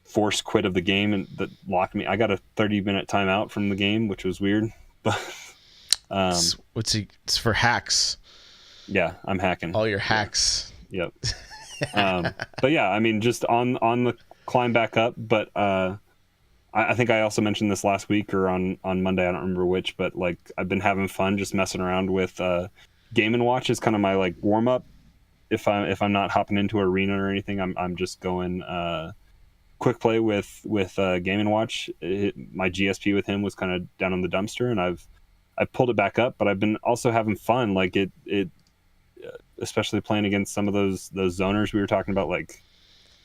force quit of the game, and that locked me. I got a 30-minute timeout from the game, which was weird, but it's for hacks. Yeah, I'm hacking all your hacks. Yep. But yeah, I mean, just on the climb back up. But I think I also mentioned this last week or on Monday. I don't remember which, but like I've been having fun just messing around with Game and Watch is kind of my like warm up. If I'm not hopping into arena or anything, I'm just going quick play with Game and Watch. My GSP with him was kind of down in the dumpster, and I pulled it back up. But I've been also having fun, like it especially playing against some of those zoners we were talking about, like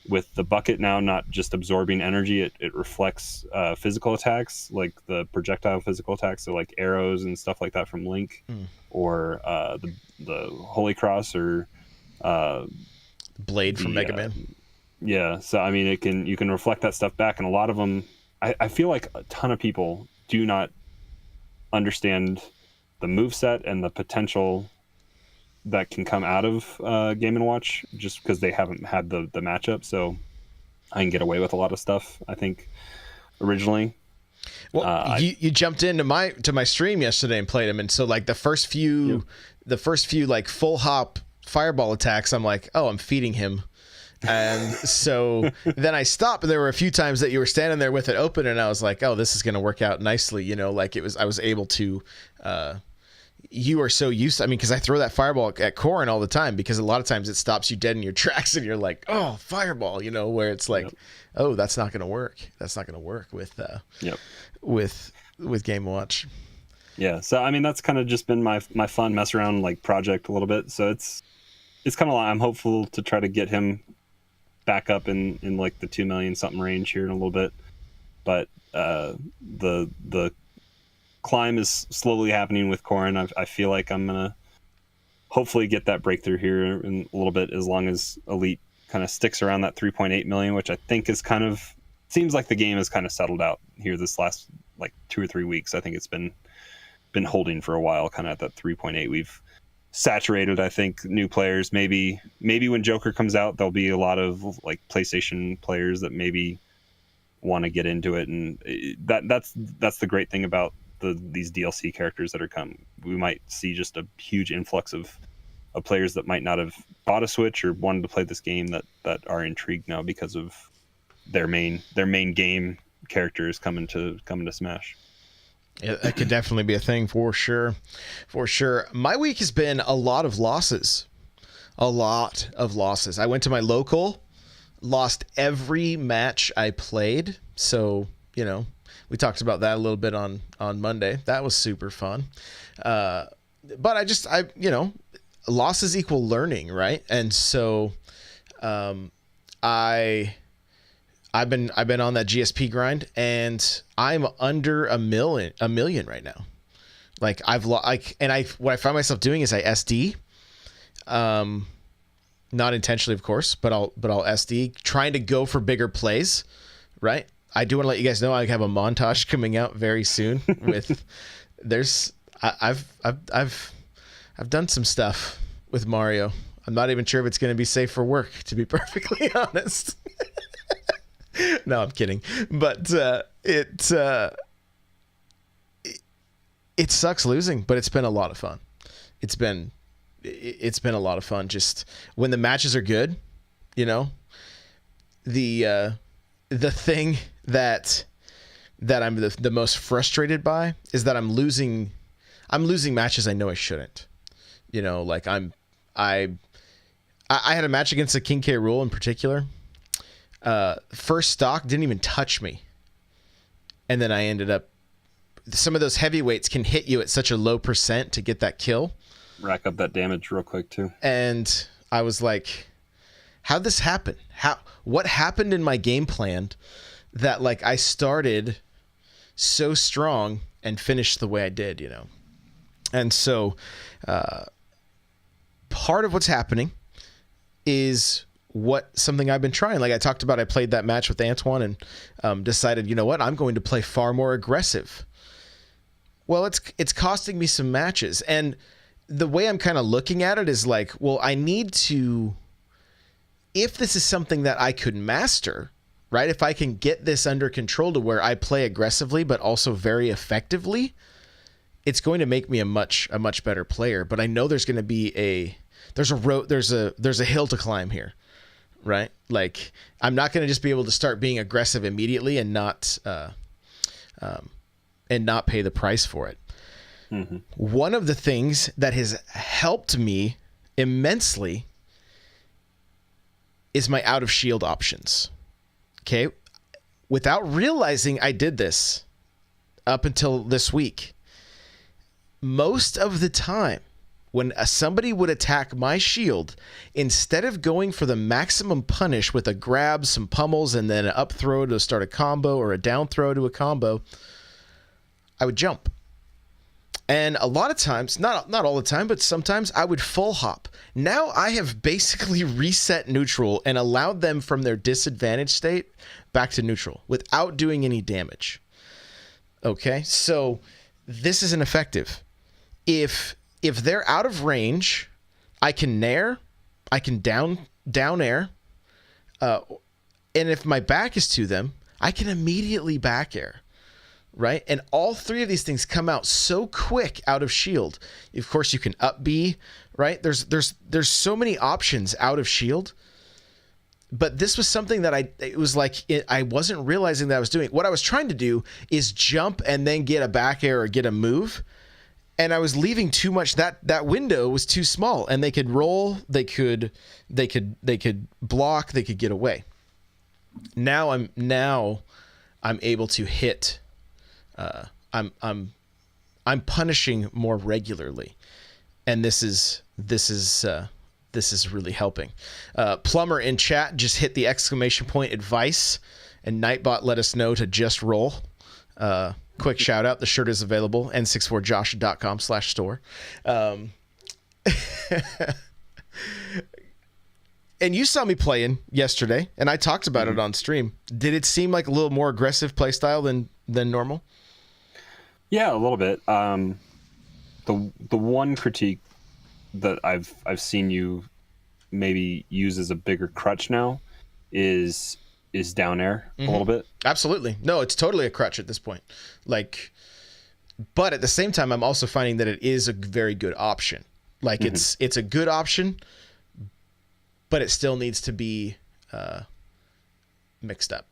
with the bucket now not just absorbing energy, it reflects physical attacks, like the projectile physical attacks, so like arrows and stuff like that from Link, or the Holy Cross, or Blade from Mega Man. Yeah, so I mean, you can reflect that stuff back, and a lot of them, I feel like a ton of people do not understand the moveset and the potential that can come out of Game & Watch just because they haven't had the matchup. So I can get away with a lot of stuff, I think, originally. Well, you jumped into my stream yesterday and played him, and so like the first few like full hop fireball attacks, I'm like, oh, I'm feeding him. And so then I stopped, and there were a few times that you were standing there with it open, and I was like, oh, this is going to work out nicely. You know, like I was able to, you are so used to, I mean, because I throw that fireball at Corin all the time, because a lot of times it stops you dead in your tracks, and you're like, oh, fireball, you know, where it's like, oh, that's not going to work. That's not going to work with Game Watch. Yeah. So, I mean, that's kind of just been my fun mess around like project a little bit. So it's kind of like, I'm hopeful to try to get him back up in like the 2 million something range here in a little bit. But the climb is slowly happening with Corin. I feel like I'm going to hopefully get that breakthrough here in a little bit, as long as Elite kind of sticks around that 3.8 million, which I think is kind of, seems like the game has kind of settled out here this last like 2 or 3 weeks. I think it's been holding for a while, kind of at that 3.8. We've saturated, I think, new players. Maybe when Joker comes out, there'll be a lot of like PlayStation players that maybe want to get into it, and that's the great thing about these DLC characters that are coming. We might see just a huge influx of players that might not have bought a Switch or wanted to play this game that are intrigued now because of their main game characters coming to Smash. Yeah, that could definitely be a thing for sure. For sure. My week has been a lot of losses. I went to my local, lost every match I played. So, you know, we talked about that a little bit on Monday. That was super fun. But I you know, losses equal learning, right? And so I've been on that GSP grind, and I'm under a million right now. Like what I find myself doing is I SD, not intentionally, of course, but I'll SD, trying to go for bigger plays, right? I do want to let you guys know I have a montage coming out very soon with I've done some stuff with Mario. I'm not even sure if it's going to be safe for work, to be perfectly honest. No, I'm kidding. But it sucks losing, but it's been a lot of fun. It's been a lot of fun. Just when the matches are good, you know, the thing that I'm the most frustrated by is that I'm losing matches I know I shouldn't. You know, like I had a match against the King K. Rool in particular. First stock didn't even touch me, and then I ended up, some of those heavyweights can hit you at such a low percent to get that kill, rack up that damage real quick too. And I was like, how'd this happen? What happened in my game plan that like I started so strong and finished the way I did, you know? And so part of what's happening is something I've been trying. Like I talked about, I played that match with Antoine and decided, you know what, I'm going to play far more aggressive. Well, it's costing me some matches. And the way I'm kind of looking at it is like, well, I need to, if this is something that I could master, right? If I can get this under control to where I play aggressively, but also very effectively, it's going to make me a much better player. But I know there's going to be there's a hill to climb here. Right? Like I'm not going to just be able to start being aggressive immediately and not pay the price for it. Mm-hmm. One of the things that has helped me immensely is my out of shield options. Okay. Without realizing I did this up until this week, most of the time, when somebody would attack my shield, instead of going for the maximum punish with a grab, some pummels, and then an up throw to start a combo or a down throw to a combo, I would jump. And a lot of times, not all the time, but sometimes I would full hop. Now I have basically reset neutral and allowed them from their disadvantaged state back to neutral without doing any damage. Okay, so this isn't effective. If they're out of range, I can nair, I can down air, and if my back is to them, I can immediately back air, right? And all three of these things come out so quick out of shield. Of course, you can up B, right? There's so many options out of shield. But this was something that I wasn't realizing that I was doing. What I was trying to do is jump and then get a back air or get a move. And I was leaving too much. That window was too small, and they could roll, they could block, they could get away. Now I'm able to hit. I'm punishing more regularly, and this is really helping. Plumber in chat just hit the exclamation point advice, and Nightbot let us know to just roll. Quick shout out. The shirt is available. n64josh.com/store. And you saw me playing yesterday, and I talked about it on stream. Did it seem like a little more aggressive play style than normal? Yeah, a little bit. The one critique that I've seen you maybe use as a bigger crutch now is down air a little bit. Absolutely. No, it's totally a crutch at this point. But at the same time, I'm also finding that it is a very good option. It's a good option, but it still needs to be mixed up.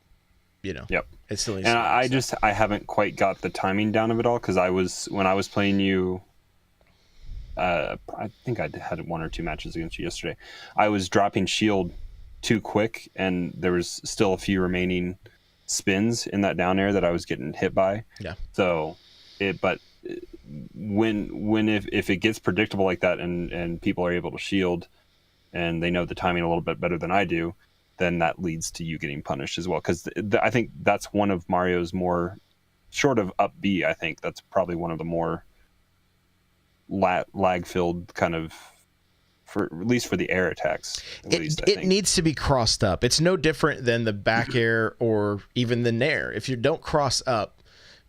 Yep. It still needs. And to be I haven't quite got the timing down of it all, because when I was playing you. I think I had 1 or 2 matches against you yesterday. I was dropping shield too quick, and there was still a few remaining spins in that down air that I was getting hit by. Yeah. So, but if it gets predictable like that, and people are able to shield, and they know the timing a little bit better than I do, then that leads to you getting punished as well. Because I think that's one of Mario's more, short of up B, I think that's probably one of the more lag filled kind of, for at least for the air attacks. It needs to be crossed up. It's no different than the back air or even the nair. If you don't cross up,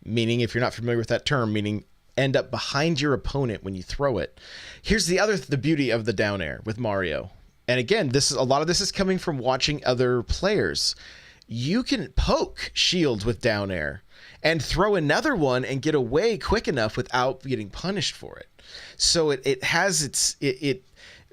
meaning, if you're not familiar with that term, meaning end up behind your opponent when you throw it. Here's the beauty of the down air with Mario. And again, a lot of this is coming from watching other players. You can poke shields with down air and throw another one and get away quick enough without getting punished for it. So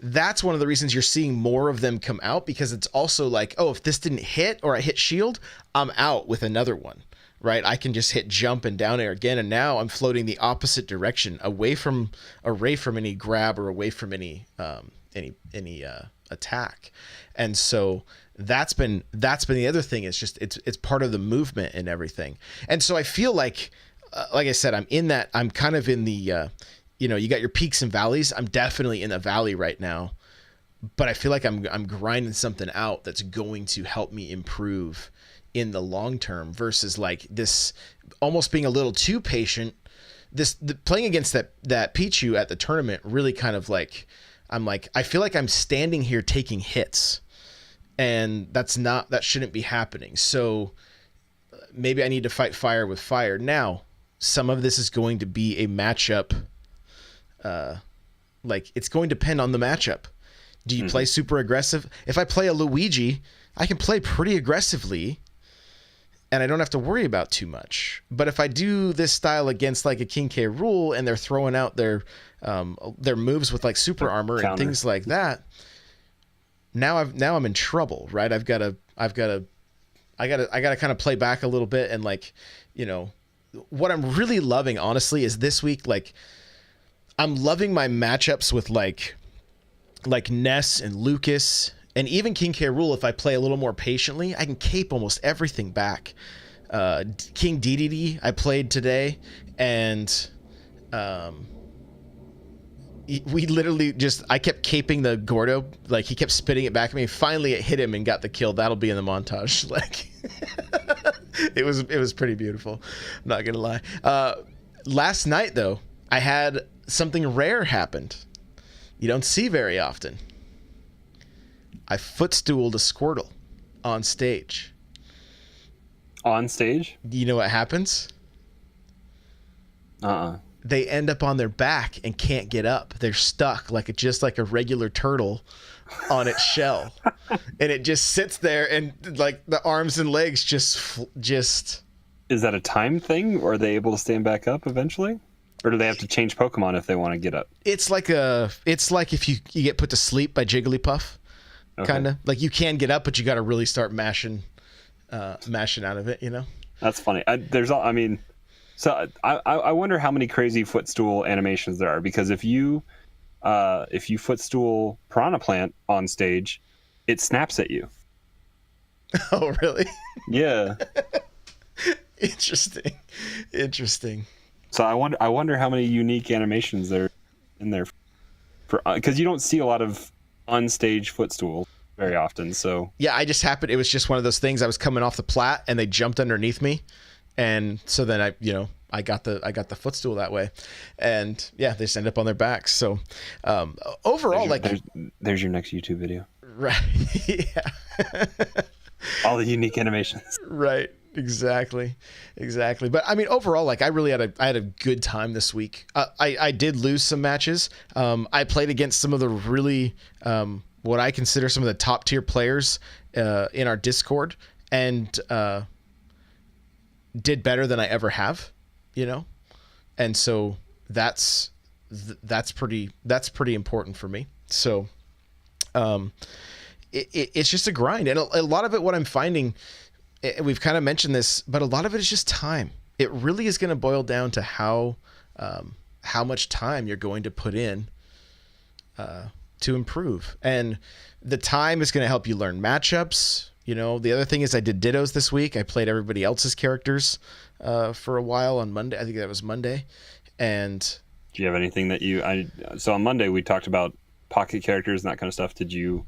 that's one of the reasons you're seeing more of them come out, because it's also like, oh, if this didn't hit or I hit shield, I'm out with another one, right? I can just hit jump and down air again, and now I'm floating the opposite direction, away from any grab or away from any attack. And so that's been the other thing. It's just it's part of the movement and everything. And so I feel like I said, I'm kind of in the you got your peaks and valleys. I'm definitely in a valley right now, but I feel like I'm grinding something out that's going to help me improve in the long term, versus like this almost being a little too patient. Playing against that Pichu at the tournament really kind of like, I feel like I'm standing here taking hits, and that shouldn't be happening. So maybe I need to fight fire with fire. Now, some of this is going to be a matchup. It's going to depend on the matchup. Do you play super aggressive? If I play a Luigi, I can play pretty aggressively, and I don't have to worry about too much. But if I do this style against like a King K. Rool, and they're throwing out their moves with like super armor and things like that, now I'm in trouble, right? I gotta kind of play back a little bit, and what I'm really loving, honestly, is this week, I'm loving my matchups with like Ness and Lucas and even King K. Rool. If I play a little more patiently, I can cape almost everything back. King DDD I played today, and we literally I kept caping the Gordo, he kept spitting it back at me. Finally it hit him and got the kill. That'll be in the montage. It was pretty beautiful, I'm not gonna lie. Last night though, I had something rare happened. You don't see very often. I footstooled a Squirtle on stage. On stage? You know what happens? They end up on their back and can't get up. They're stuck just like a regular turtle on its shell. And it just sits there, and the arms and legs just. Is that a time thing, or are they able to stand back up eventually? Or do they have to change Pokemon if they want to get up? It's like if you get put to sleep by Jigglypuff, Okay. kind of like you can get up, but you got to really start mashing out of it. That's funny. So I wonder how many crazy footstool animations there are, because if you footstool Piranha Plant on stage, it snaps at you. Oh, really? Yeah. Interesting. So I wonder how many unique animations there in there, because you don't see a lot of on-stage footstools very often. So yeah, it was just one of those things. I was coming off the plat and they jumped underneath me, and so then I got the footstool that way, and yeah, they just end up on their backs. So overall, there's your next YouTube video. Right. Yeah. All the unique animations. Right. Exactly. But I mean, overall, I really had a good time this week. I did lose some matches. I played against some of the really, what I consider some of the top tier players in our Discord, and did better than I ever have, and so that's pretty important for me. So, it's just a grind, and a lot of it, what I'm finding, we've kind of mentioned this, but a lot of it is just time. It really is going to boil down to how much time you're going to put in to improve, and the time is going to help you learn matchups. The other thing is I did dittos this week. I played everybody else's characters for a while on Monday. I think that was Monday. And do you have anything that so on Monday we talked about pocket characters and that kind of stuff. Did you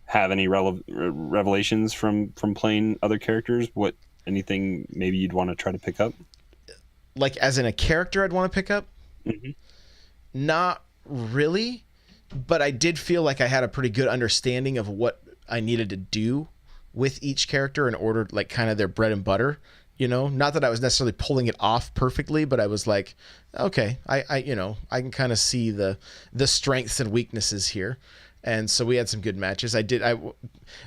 have any revelations from playing other characters? Anything maybe you'd want to try to pick up? Like as in a character I'd want to pick up? Mm-hmm. Not really, but I did feel like I had a pretty good understanding of what I needed to do with each character in order, like kind of their bread and butter, not that I was necessarily pulling it off perfectly, but I was like, okay, I can kind of see the strengths and weaknesses here. And so we had some good matches.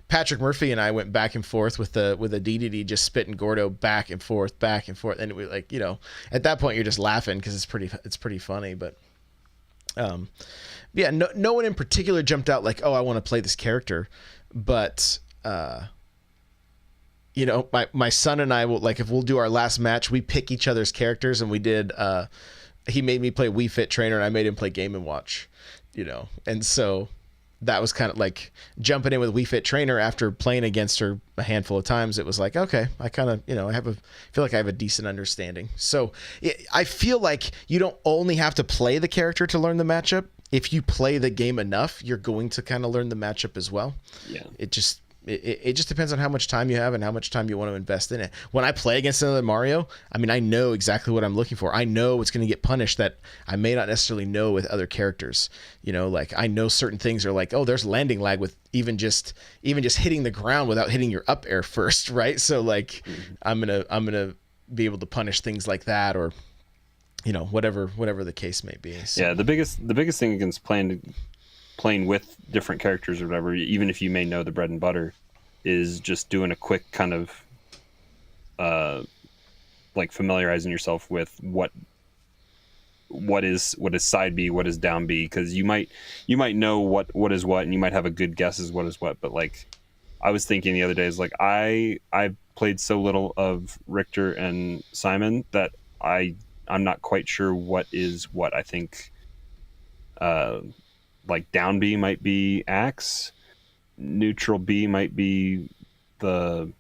Patrick Murphy and I went back and forth with a DDD, just spitting Gordo back and forth. And we at that point you're just laughing because it's pretty funny. But yeah, no one in particular jumped out like, oh, I want to play this character. But my son and I will, like, if we'll do our last match, we pick each other's characters, and we did. He made me play Wii Fit Trainer, and I made him play Game & Watch. And so that was kind of like jumping in with Wii Fit Trainer after playing against her a handful of times. It was like, okay, I kind of, feel like I have a decent understanding. So I feel like you don't only have to play the character to learn the matchup. If you play the game enough, you're going to kind of learn the matchup as well. Yeah. It just depends on how much time you have and how much time you want to invest in it. When I play against another Mario, I know exactly what I'm looking for. I know what's going to get punished that I may not necessarily know with other characters. Like I know certain things are like, oh, there's landing lag with even just hitting the ground without hitting your up air first, right? So like, I'm gonna be able to punish things like that, or whatever the case may be. So. Yeah, the biggest thing against playing with different characters or whatever, even if you may know the bread and butter, is just doing a quick kind of like familiarizing yourself with what is side B, what is down B, because you might know what is what, and you might have a good guess as what is what. But like I was thinking the other day, is like I've played so little of Richter and Simon that I'm not quite sure what is what. I think like down B might be Axe, neutral B might be the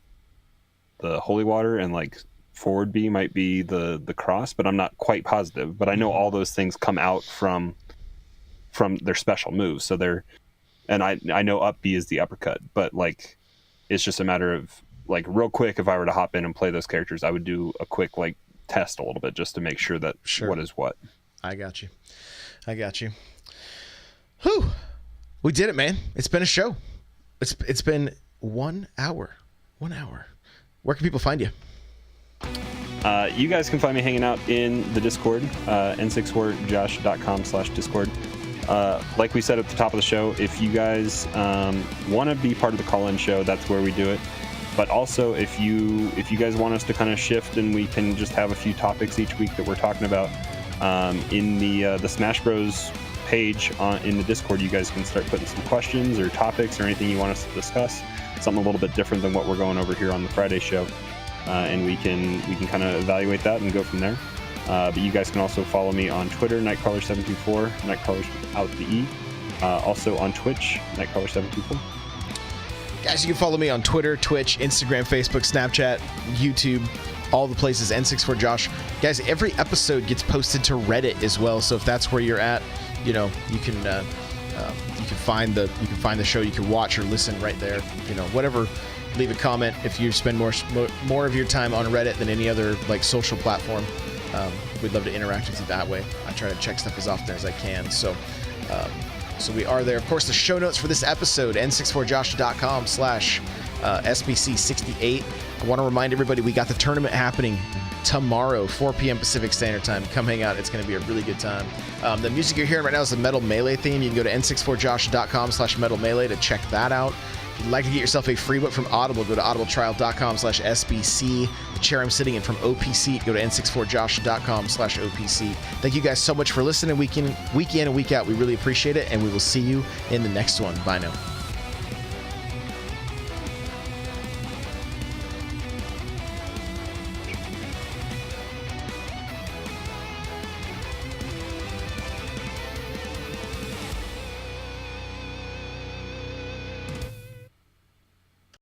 Holy Water, and like forward B might be the Cross, but I'm not quite positive. But I know all those things come out from their special moves. So and I know up B is the uppercut, but like it's just a matter of like real quick, if I were to hop in and play those characters, I would do a quick like test a little bit just to make sure that what is what. I got you. Whew. We did it, man. It's been a show. It's been 1 hour. 1 hour. Where can people find you? You guys can find me hanging out in the Discord, n64josh.com/Discord. Like we said at the top of the show, if you guys want to be part of the call-in show, that's where we do it. But also, if you guys want us to kind of shift and we can just have a few topics each week that we're talking about, in the Smash Bros page in the Discord, you guys can start putting some questions or topics or anything you want us to discuss. Something a little bit different than what we're going over here on the Friday show, and we can kind of evaluate that and go from there. But you guys can also follow me on Twitter, Nightcrawler724, Nightcrawler's out the E. Also on Twitch, Nightcrawler724. Guys, you can follow me on Twitter, Twitch, Instagram, Facebook, Snapchat, YouTube, all the places, N64Josh. Guys, every episode gets posted to Reddit as well, so if that's where you're at, you know, you can find the show, you can watch or listen right there. You know, whatever, leave a comment if you spend more of your time on Reddit than any other like social platform. We'd love to interact with you that way. I try to check stuff as often as I can, so we are there. Of course, the show notes for this episode, n64josh.com/SBC68. I want to remind everybody we got the tournament happening tomorrow, 4 p.m. Pacific Standard Time. Come hang out. It's going to be a really good time. The music you're hearing right now is the Metal Melee theme. You can go to n64josh.com/Metal Melee to check that out. If you'd like to get yourself a free book from Audible, go to audibletrial.com/SBC. The chair I'm sitting in from OPC, go to n64josh.com/OPC. Thank you guys so much for listening week in and week out. We really appreciate it, and we will see you in the next one. Bye now.